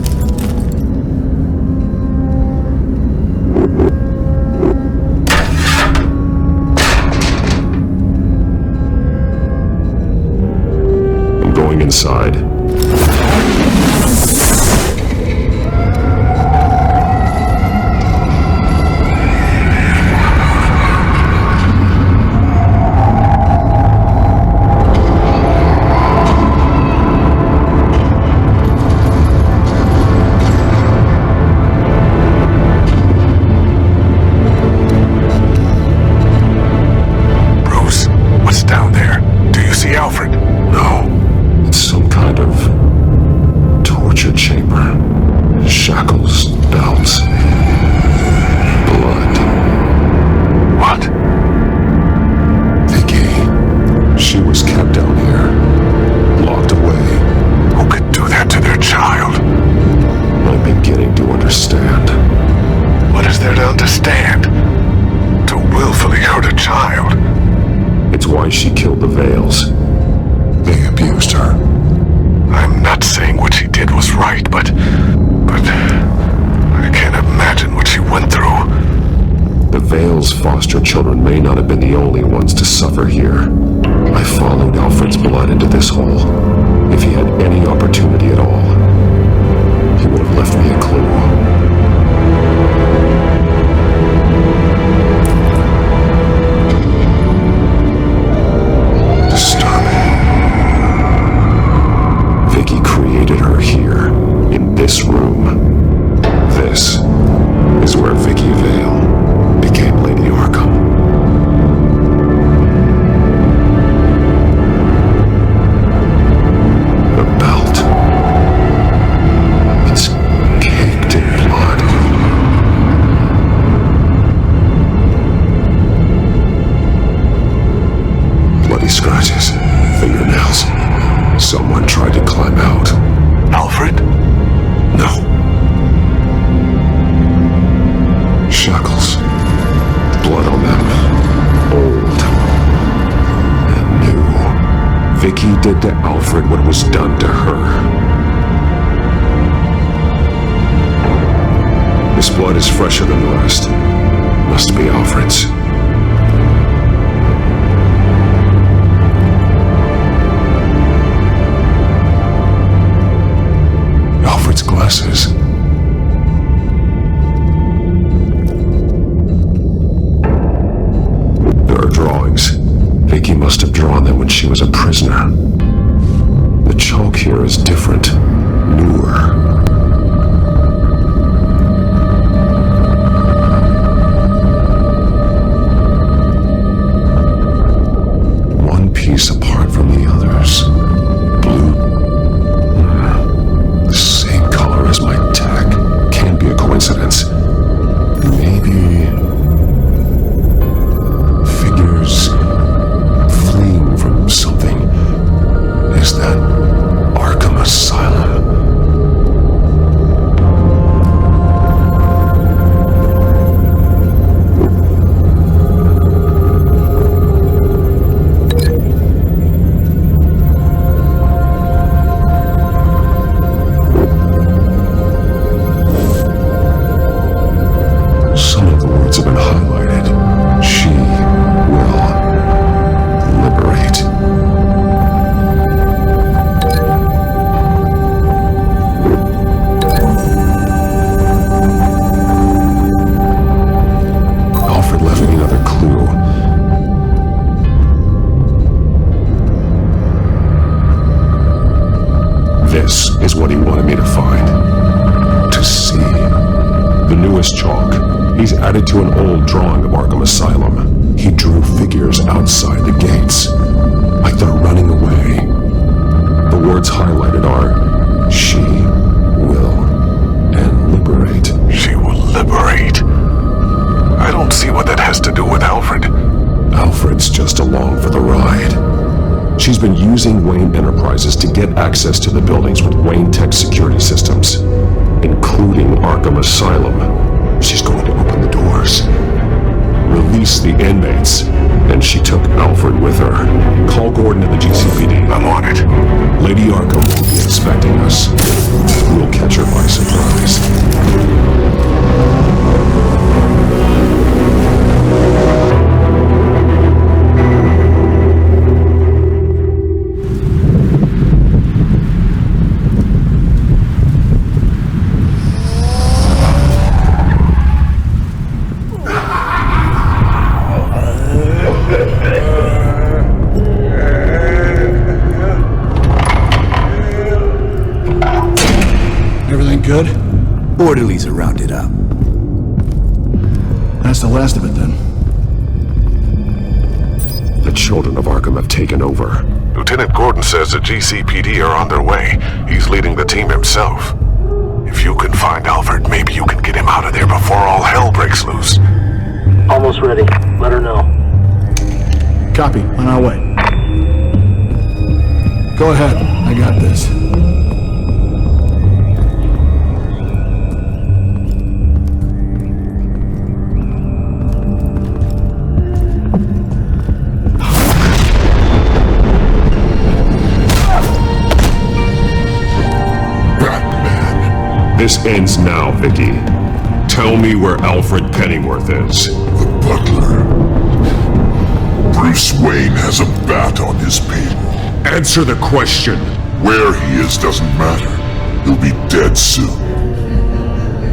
[SPEAKER 13] I'm going inside. She killed the Veils. They abused her. I'm not saying what she did was right, but I can't imagine what she went through. The Veils' foster children may not have been the only ones to suffer here. I followed Alfred's blood into this hole. If he had any opportunity at all, he would have left me a clue. Vicky created her here, in this room. This is where Vicky Vale became Lady Arkham. The belt. It's caked in blood. Bloody scratches, fingernails. Someone tried to climb out. Alfred? No. Shackles. Blood on them. Old. And new. Vicky did to Alfred what was done to her. This blood is fresher than the rest. Must be Alfred's. Glasses. There are drawings. Vicky must have drawn them when she was a prisoner. The chalk here is different, newer. One piece apart from the others. Blue. As my tack. Can't be a coincidence. Maybe figures fleeing from something. Is that Arkham Asylum? This is what he wanted me to find. To see. The newest chalk. He's added to an old drawing of Arkham Asylum. He drew figures outside the gates. Like they're running away. The words highlighted are, she will and liberate.
[SPEAKER 5] She will liberate. I don't see what that has to do with Alfred.
[SPEAKER 13] Alfred's just along for the ride. She's been using Wayne Enterprises to get access to the buildings with Wayne Tech security systems, including Arkham Asylum. She's going to open the doors, release the inmates, and she took Alfred with her. Call Gordon at the GCPD.
[SPEAKER 5] I'm on it.
[SPEAKER 13] Lady Arkham will be expecting us. We'll catch her by surprise.
[SPEAKER 8] Good?
[SPEAKER 14] Orderlies are rounded up.
[SPEAKER 8] That's the last of it, then.
[SPEAKER 13] The children of Arkham have taken over.
[SPEAKER 5] Lieutenant Gordon says the GCPD are on their way. He's leading the team himself. If you can find Alfred, maybe you can get him out of there before all hell breaks loose.
[SPEAKER 9] Almost ready. Let her know.
[SPEAKER 8] Copy. On our way. Go ahead. I got this.
[SPEAKER 13] This ends now, Vicky. Tell me where Alfred Pennyworth is.
[SPEAKER 5] The butler.
[SPEAKER 13] Bruce Wayne has a bat on his payroll.
[SPEAKER 5] Answer the question.
[SPEAKER 13] Where he is doesn't matter. He'll be dead soon.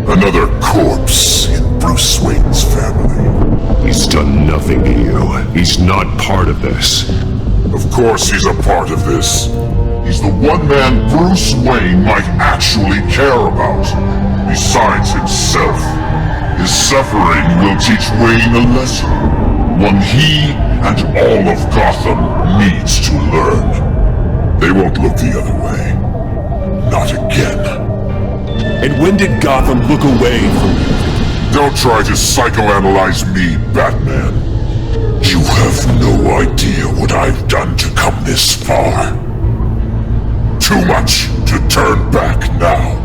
[SPEAKER 13] Another corpse in Bruce Wayne's family.
[SPEAKER 5] He's done nothing to you. He's not part of this.
[SPEAKER 13] Of course he's a part of this. He's the one man Bruce Wayne might actually care about. Besides himself. His suffering will teach Wayne a lesson. One he and all of Gotham needs to learn. They won't look the other way. Not again.
[SPEAKER 5] And when did Gotham look away from you?
[SPEAKER 13] Don't try to psychoanalyze me, Batman. You have no idea what I've done to come this far. Too much to turn back now.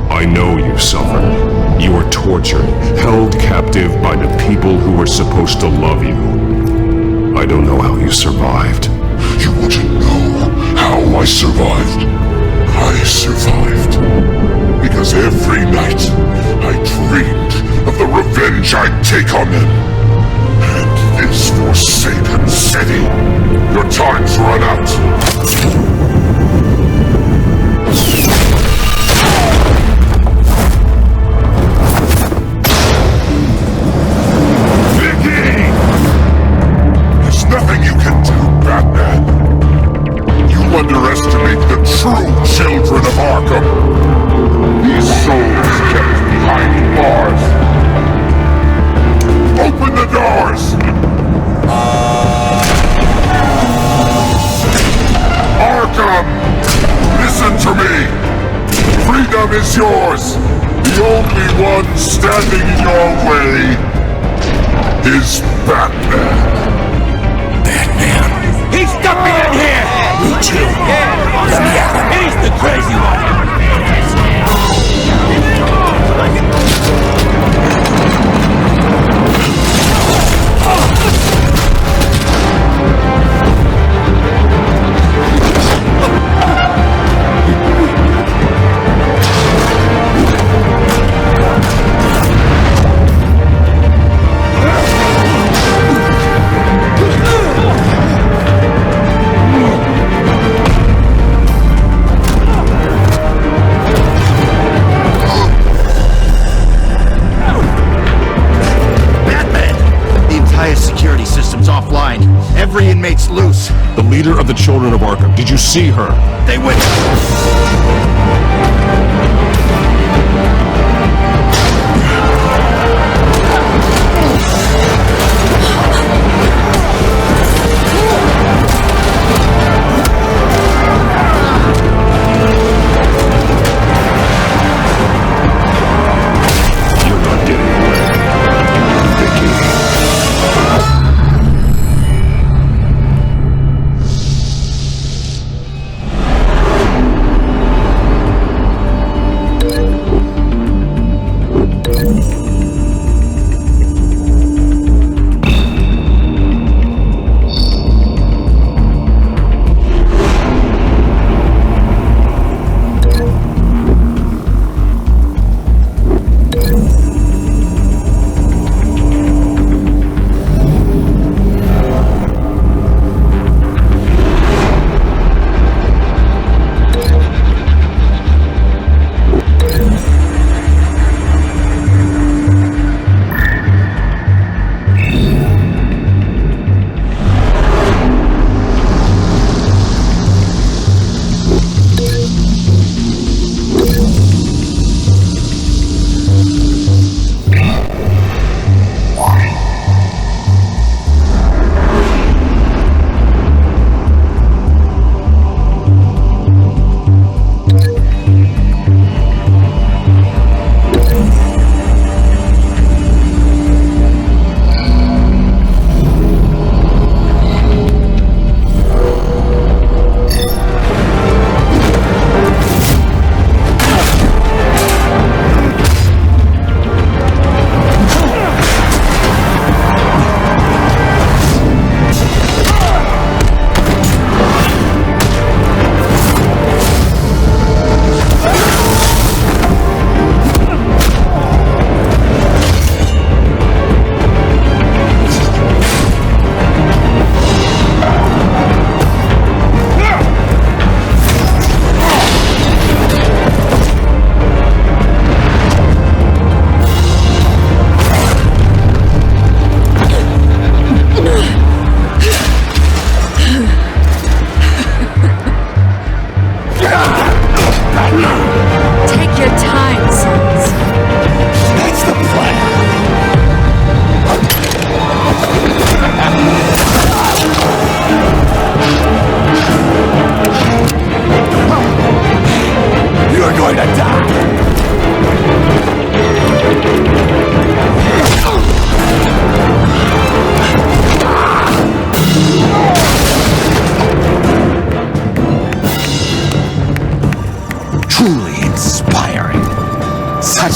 [SPEAKER 5] I know you suffered. You were tortured, held captive by the people who were supposed to love you. I don't know how you survived.
[SPEAKER 13] You want to know how I survived? I survived because every night I dreamed of the revenge I'd take on them. And this forsaken city. Your time's run out. Underestimate the true children of Arkham. These souls kept behind bars. Open the doors! Arkham! Listen to me! Freedom is yours! The only one standing in your way is Batman.
[SPEAKER 2] Batman?
[SPEAKER 3] He stuck me in here!
[SPEAKER 2] Me too.
[SPEAKER 3] Yeah, he's the crazy one.
[SPEAKER 14] Every inmate's loose.
[SPEAKER 5] The leader of the Children of Arkham. Did you see her?
[SPEAKER 14] They went...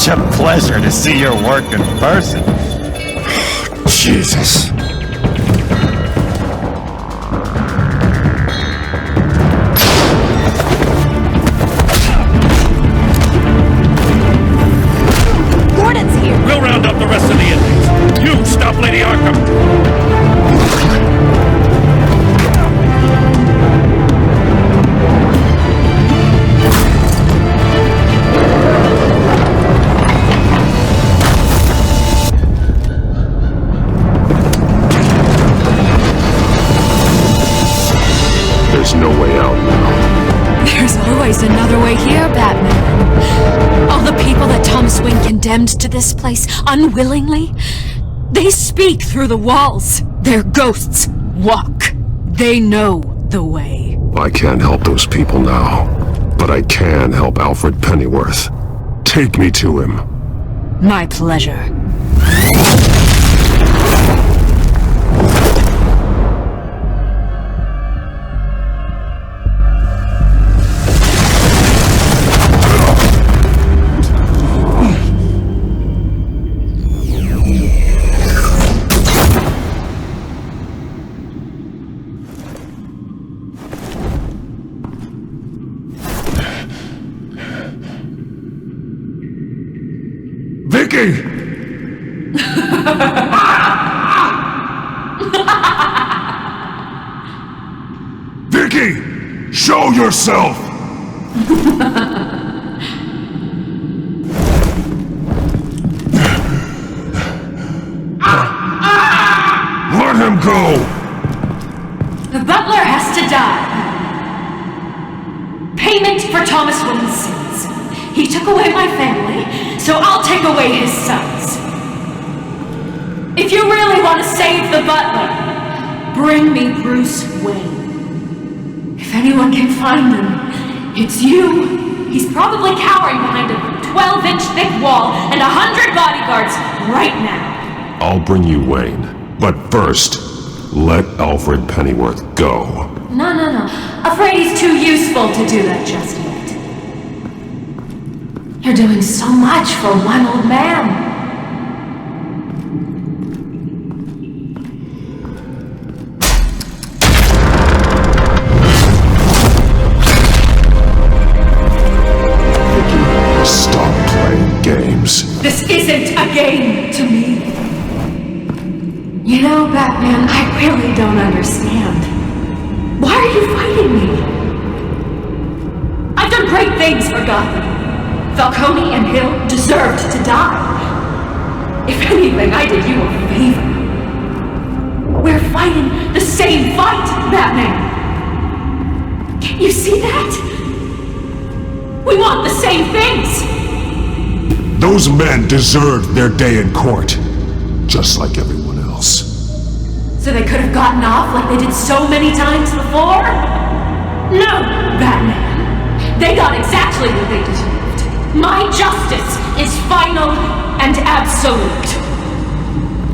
[SPEAKER 14] such a pleasure to see your work in person.
[SPEAKER 13] Jesus.
[SPEAKER 11] Gordon's here.
[SPEAKER 5] We'll round up the rest of the inmates. You stop Lady Arkham.
[SPEAKER 13] There's no way out now.
[SPEAKER 4] There's always another way here, Batman. All the people that Thomas Wayne condemned to this place unwillingly, they speak through the walls. Their ghosts walk. They know the way.
[SPEAKER 13] I can't help those people now, but I can help Alfred Pennyworth. Take me to him.
[SPEAKER 4] My pleasure.
[SPEAKER 13] Vicky! Vicky! Show yourself! Let him go!
[SPEAKER 4] The butler has to die. Payment for Thomas Wayne's sins. He took away my family, so I'll take away his sons. If you really want to save the butler, bring me Bruce Wayne. If anyone can find him, it's you. He's probably cowering behind a 12-inch thick wall and 100 bodyguards right now.
[SPEAKER 13] I'll bring you Wayne. But first, let Alfred Pennyworth go.
[SPEAKER 4] No. Afraid he's too useful to do that just yet. You're doing so much for one old man.
[SPEAKER 13] Stop playing games.
[SPEAKER 4] This isn't a game to me. You know, Batman, I really don't understand. Why are you fighting me? I've done great things for Gotham. Falcone and Ville deserved to die. If anything, I did you a favor. We're fighting the same fight, Batman. Can't you see that? We want the same things.
[SPEAKER 13] Those men deserved their day in court, just like everyone else.
[SPEAKER 4] So they could have gotten off like they did so many times before? No, Batman. They got exactly what they deserved. My justice is final and absolute.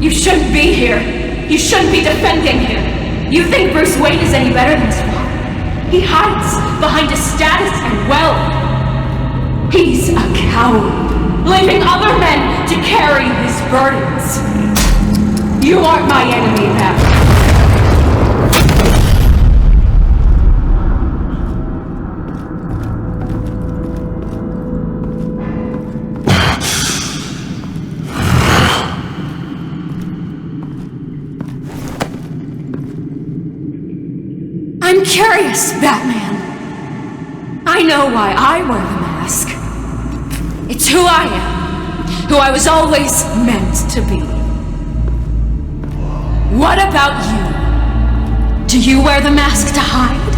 [SPEAKER 4] You shouldn't be here. You shouldn't be defending him. You think Bruce Wayne is any better than his father? He hides behind his status and wealth. He's a coward, leaving other men to carry his burdens. You aren't my enemy, Batman. I'm curious, Batman. I know why I wear the mask. It's who I am, who I was always meant to be. What about you? Do you wear the mask to hide?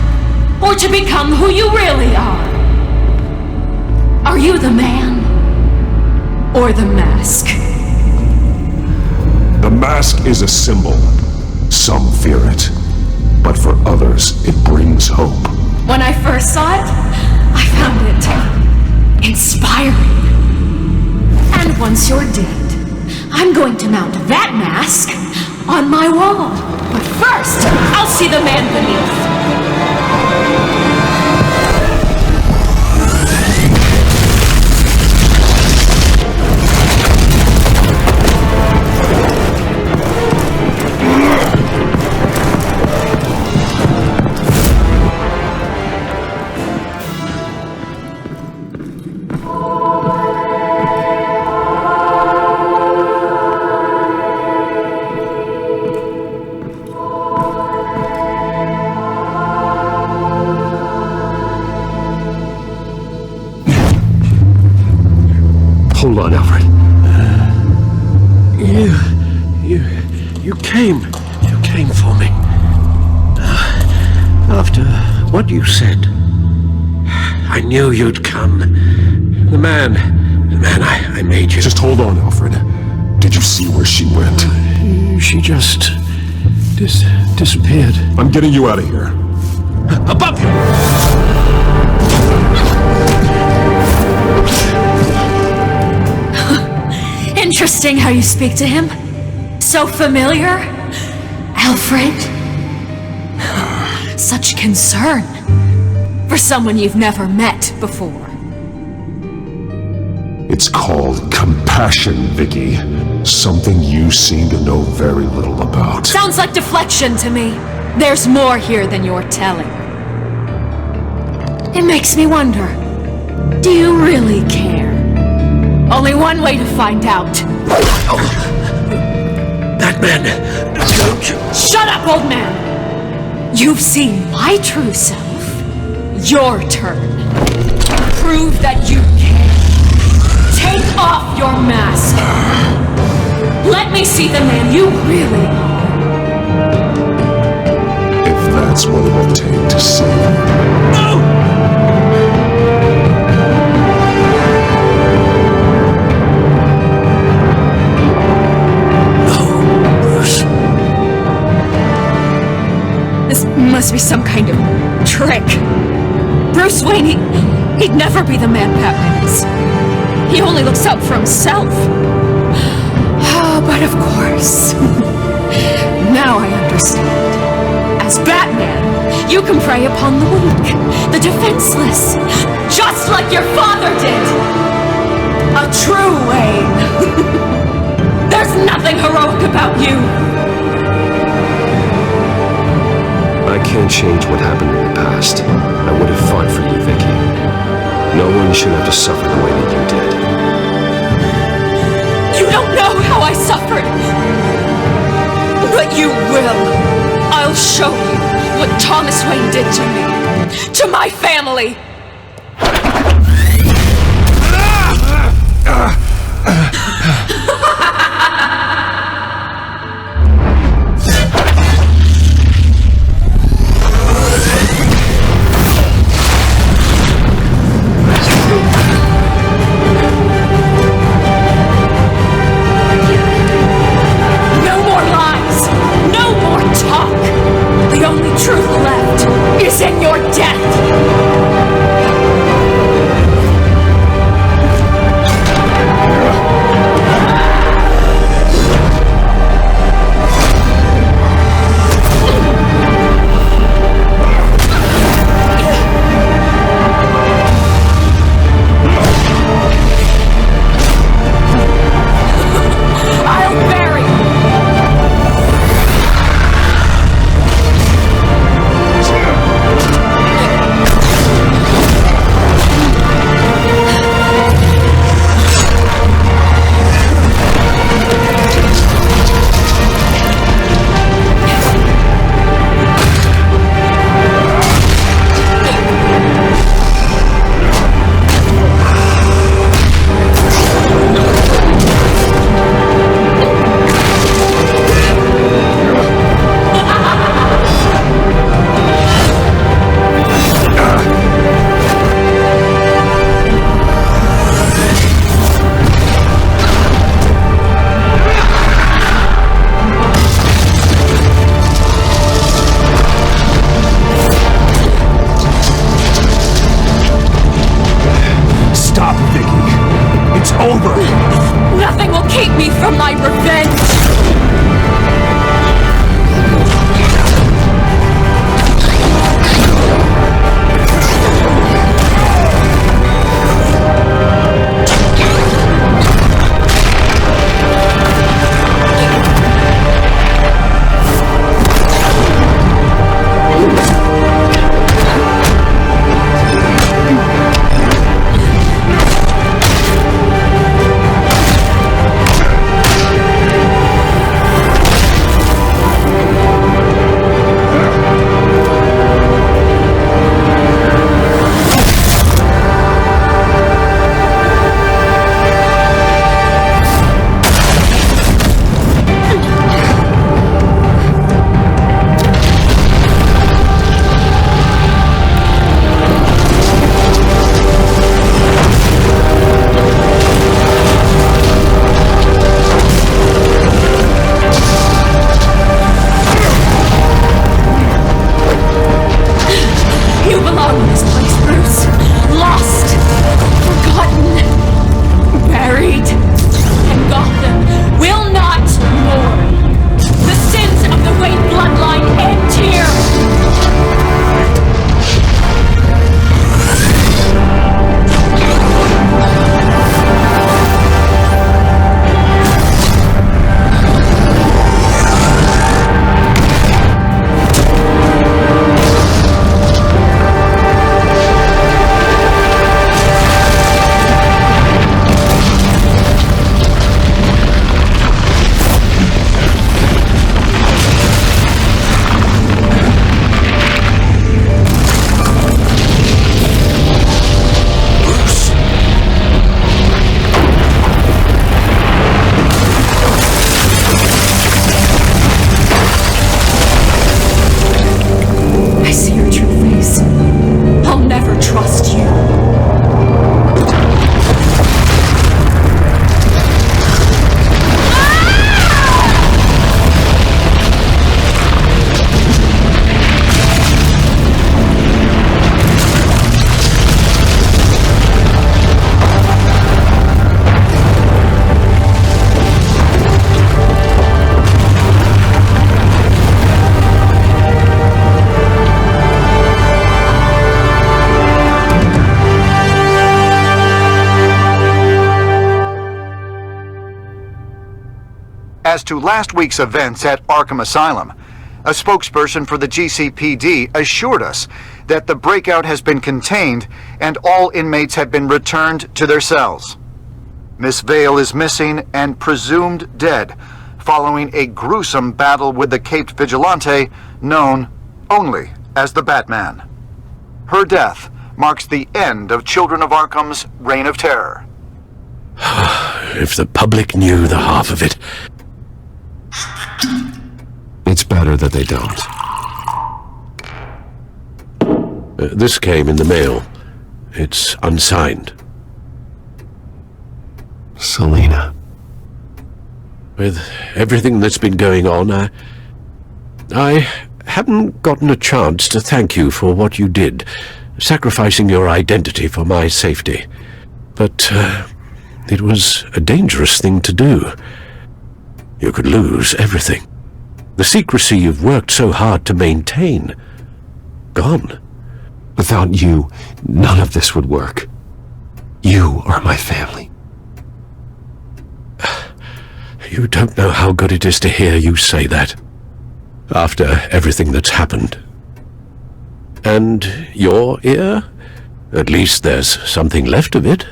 [SPEAKER 4] Or to become who you really are? Are you the man? Or the mask?
[SPEAKER 13] The mask is a symbol. Some fear it. But for others, it brings hope.
[SPEAKER 4] When I first saw it, I found it inspiring. And once you're dead, I'm going to mount that mask on my wall. But first, I'll see the man beneath.
[SPEAKER 12] Hold on, Alfred. You came for me. After what you said, I knew you'd come. The man I made you.
[SPEAKER 13] Just hold on, Alfred. Did you see where she went?
[SPEAKER 12] She just disappeared.
[SPEAKER 13] I'm getting you out of here.
[SPEAKER 12] Above you!
[SPEAKER 15] Interesting how you speak to him. So familiar. Alfred. Such concern for someone you've never met before.
[SPEAKER 13] It's called compassion, Vicky. Something you seem to know very little about.
[SPEAKER 15] Sounds like deflection to me. There's more here than you're telling. It makes me wonder, do you really care? Only one way to find out.
[SPEAKER 12] That man, don't you...
[SPEAKER 15] Shut up, old man! You've seen my true self. Your turn. Prove that you care. Take off your mask. Let me see the man you really are.
[SPEAKER 13] If that's what it'll take to save you.
[SPEAKER 12] No!
[SPEAKER 15] This must be some kind of trick. Bruce Wayne, he'd never be the man Batman is. He only looks out for himself. Oh, but of course. Now I understand. As Batman, you can prey upon the weak, the defenseless, just like your father did. A true Wayne. There's nothing heroic about you.
[SPEAKER 6] I can't change what happened in the past. I would have fought for you, Vicky. No one should have to suffer the way that you did.
[SPEAKER 15] You don't know how I suffered. But you will. I'll show you what Thomas Wayne did to me. To my family. The only truth left is in your death!
[SPEAKER 7] to last week's events at Arkham Asylum, a spokesperson for the GCPD assured us that the breakout has been contained and all inmates have been returned to their cells. Miss Vale is missing and presumed dead, following a gruesome battle with the caped vigilante known only as the Batman. Her death marks the end of Children of Arkham's reign of terror.
[SPEAKER 12] If the public knew the half of it.
[SPEAKER 6] It's better that they don't.
[SPEAKER 12] This came in the mail. It's unsigned.
[SPEAKER 6] Selena.
[SPEAKER 12] With everything that's been going on, I haven't gotten a chance to thank you for what you did, sacrificing your identity for my safety. But it was a dangerous thing to do. You could lose everything. The secrecy you've worked so hard to maintain. Gone.
[SPEAKER 6] Without you, none of this would work. You are my family.
[SPEAKER 12] You don't know how good it is to hear you say that. After everything that's happened. And your ear? At least there's something left of it.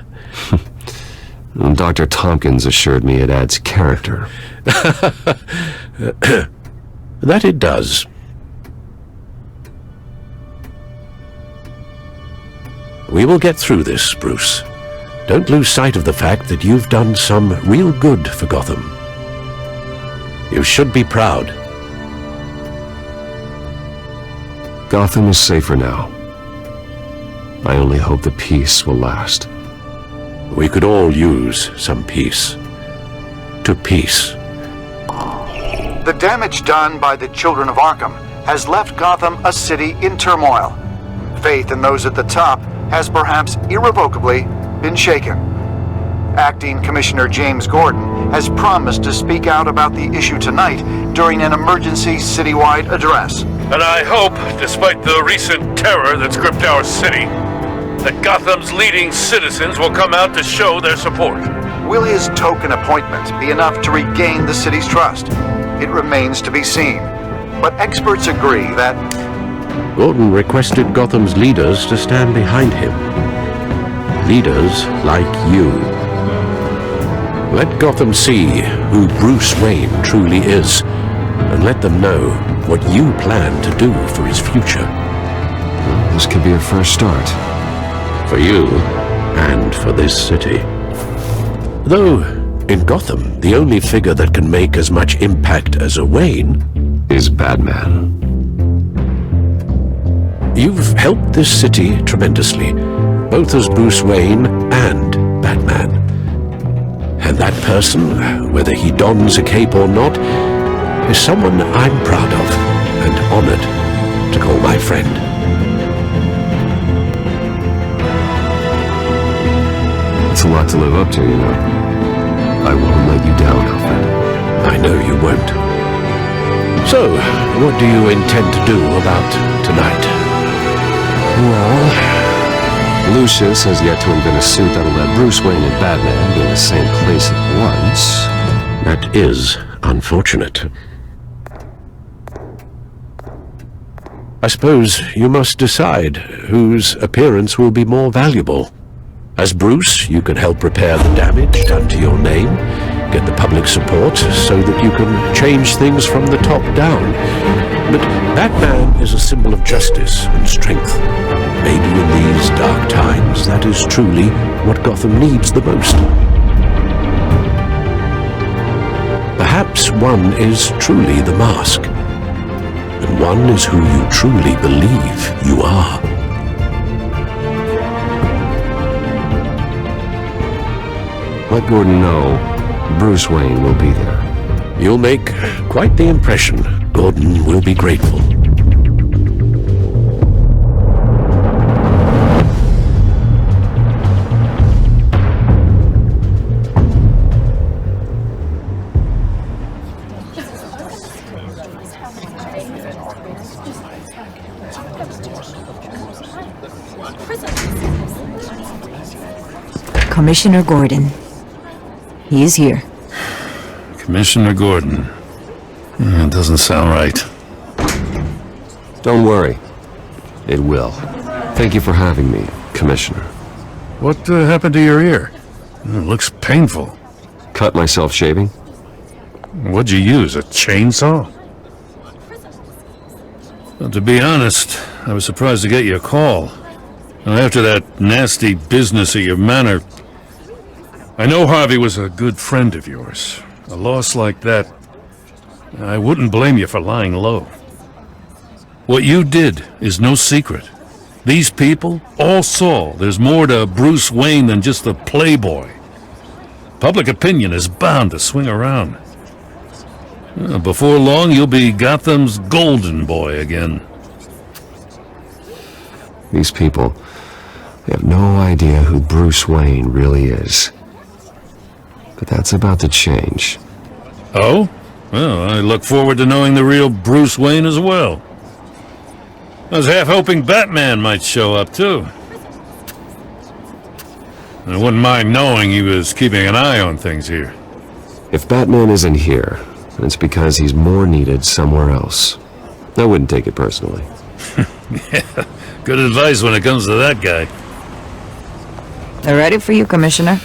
[SPEAKER 6] Dr. Tompkins assured me it adds character.
[SPEAKER 12] That it does. We will get through this, Bruce. Don't lose sight of the fact that you've done some real good for Gotham. You should be proud.
[SPEAKER 6] Gotham is safer now. I only hope the peace will last.
[SPEAKER 12] We could all use some peace. To peace.
[SPEAKER 7] The damage done by the Children of Arkham has left Gotham a city in turmoil. Faith in those at the top has perhaps irrevocably been shaken. Acting Commissioner James Gordon has promised to speak out about the issue tonight during an emergency citywide address.
[SPEAKER 5] And I hope, despite the recent terror that's gripped our city, that Gotham's leading citizens will come out to show their support.
[SPEAKER 7] Will his token appointment be enough to regain the city's trust? It remains to be seen. But experts agree that
[SPEAKER 12] Gordon requested Gotham's leaders to stand behind him. Leaders like you. Let Gotham see who Bruce Wayne truly is, and let them know what you plan to do for his future.
[SPEAKER 6] This could be a first start.
[SPEAKER 12] For you, and for this city. Though, in Gotham, the only figure that can make as much impact as a Wayne
[SPEAKER 6] is Batman.
[SPEAKER 12] You've helped this city tremendously, both as Bruce Wayne and Batman. And that person, whether he dons a cape or not, is someone I'm proud of and honored to call my friend.
[SPEAKER 6] It's a lot to live up to, you know. I won't let you down, Alfred.
[SPEAKER 12] I know you won't. So, what do you intend to do about tonight?
[SPEAKER 6] Well, Lucius has yet to invent a suit that'll let Bruce Wayne and Batman be in the same place at once.
[SPEAKER 12] That is unfortunate. I suppose you must decide whose appearance will be more valuable. As Bruce, you can help repair the damage done to your name, get the public support so that you can change things from the top down. But Batman is a symbol of justice and strength. Maybe in these dark times, that is truly what Gotham needs the most. Perhaps one is truly the mask, and one is who you truly believe you are.
[SPEAKER 6] Let Gordon know Bruce Wayne will be there.
[SPEAKER 12] You'll make quite the impression. Gordon will be grateful.
[SPEAKER 16] Commissioner Gordon. He is here.
[SPEAKER 5] Commissioner Gordon. It doesn't sound right.
[SPEAKER 6] Don't worry. It will. Thank you for having me, Commissioner.
[SPEAKER 5] What happened to your ear? It looks painful.
[SPEAKER 6] Cut myself shaving?
[SPEAKER 5] What'd you use, a chainsaw? Well, to be honest, I was surprised to get your call. After that nasty business at your manor, I know Harvey was a good friend of yours. A loss like that, I wouldn't blame you for lying low. What you did is no secret. These people all saw there's more to Bruce Wayne than just a playboy. Public opinion is bound to swing around. Before long, you'll be Gotham's golden boy again.
[SPEAKER 6] These people, they have no idea who Bruce Wayne really is. But that's about to change.
[SPEAKER 5] Oh? Well, I look forward to knowing the real Bruce Wayne as well. I was half hoping Batman might show up, too. I wouldn't mind knowing he was keeping an eye on things here.
[SPEAKER 6] If Batman isn't here, then it's because he's more needed somewhere else. I wouldn't take it personally.
[SPEAKER 5] Yeah, good advice when it comes to that guy.
[SPEAKER 16] They're ready for you, Commissioner.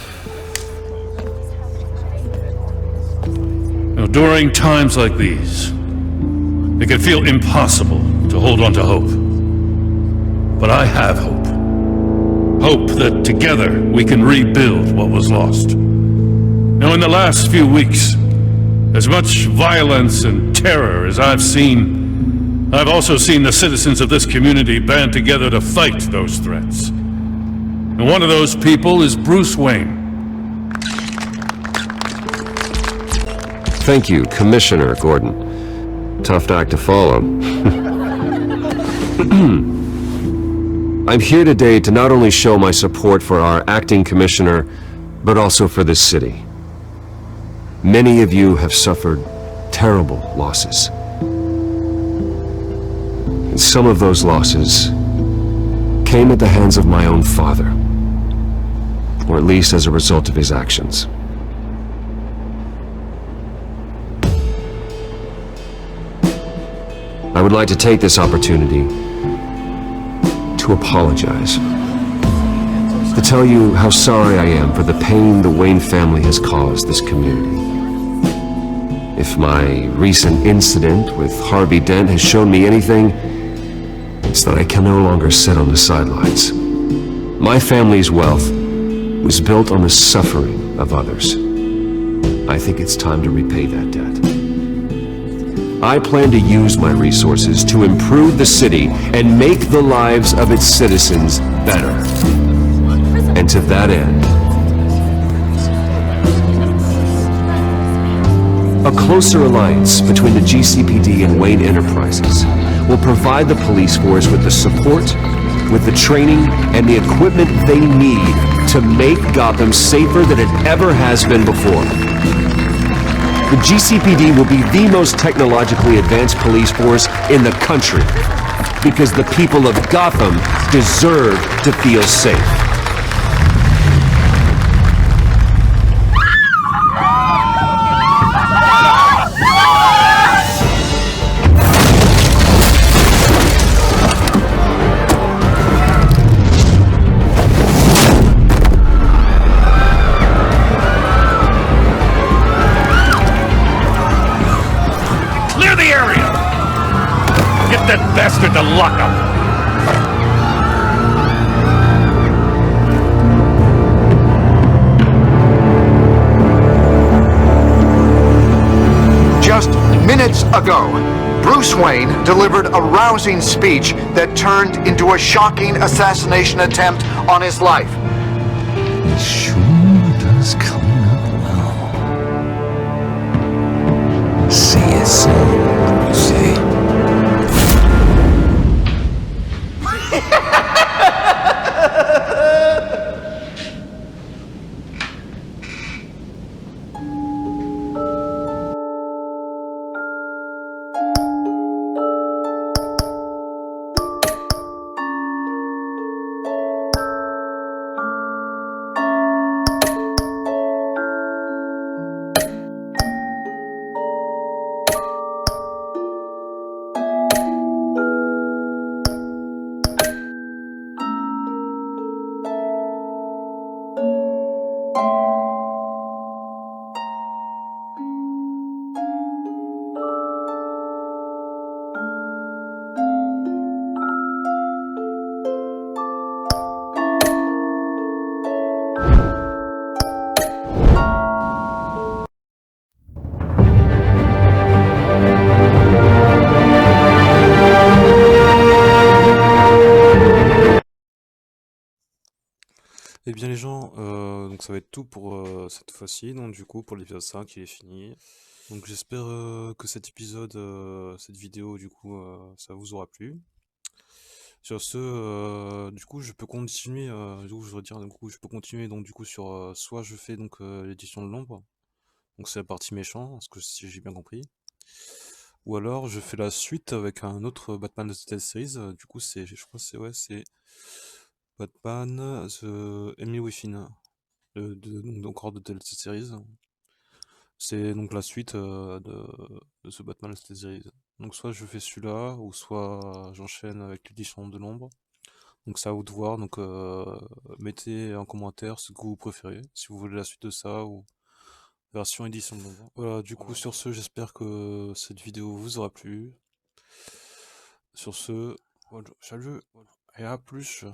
[SPEAKER 5] Now, during times like these, it can feel impossible to hold on to hope. But I have hope. Hope that together we can rebuild what was lost. Now, in the last few weeks, as much violence and terror as I've seen, I've also seen the citizens of this community band together to fight those threats. And one of those people is Bruce Wayne.
[SPEAKER 6] Thank you, Commissioner Gordon. Tough act to follow. I'm here today to not only show my support for our acting commissioner, but also for this city. Many of you have suffered terrible losses. And some of those losses came at the hands of my own father, or at least as a result of his actions. I would like to take this opportunity to apologize. To tell you how sorry I am for the pain the Wayne family has caused this community. If my recent incident with Harvey Dent has shown me anything, it's that I can no longer sit on the sidelines. My family's wealth was built on the suffering of others. I think it's time to repay that debt. I plan to use my resources to improve the city and make the lives of its citizens better. And to that end, a closer alliance between the GCPD and Wayne Enterprises will provide the police force with the support, with the training, and the equipment they need to make Gotham safer than it ever has been before. The GCPD will be the most technologically advanced police force in the country, because the people of Gotham deserve to feel safe.
[SPEAKER 5] That bastard to lock up!
[SPEAKER 7] Just minutes ago, Bruce Wayne delivered a rousing speech that turned into a shocking assassination attempt on his life.
[SPEAKER 2] Sure does come up well. See you soon, Lucy.
[SPEAKER 1] Eh bien les gens, donc ça va être tout pour cette fois-ci, donc du coup pour l'épisode 5 il est fini. Donc j'espère que cet épisode, cette vidéo du coup ça vous aura plu. Sur ce, du coup je peux continuer, du coup je veux dire, du coup je peux continuer donc du coup sur soit je fais donc l'édition de l'ombre, donc c'est la partie méchant, parce que si j'ai bien compris. Ou alors je fais la suite avec un autre Batman de cette série, du coup c'est, je crois que c'est ouais c'est Batman The Enemy Within, donc encore de Telltale Series. C'est donc la suite de ce Batman de Series. Donc soit je fais celui-là, ou soit j'enchaîne avec l'édition de l'ombre. Donc c'est à vous de voir, donc mettez en commentaire ce que vous préférez, si vous voulez la suite de ça, ou version édition de l'ombre. Voilà, du coup sur ce, j'espère que cette vidéo vous aura plu. Sur ce, voilà, salut, et à plus.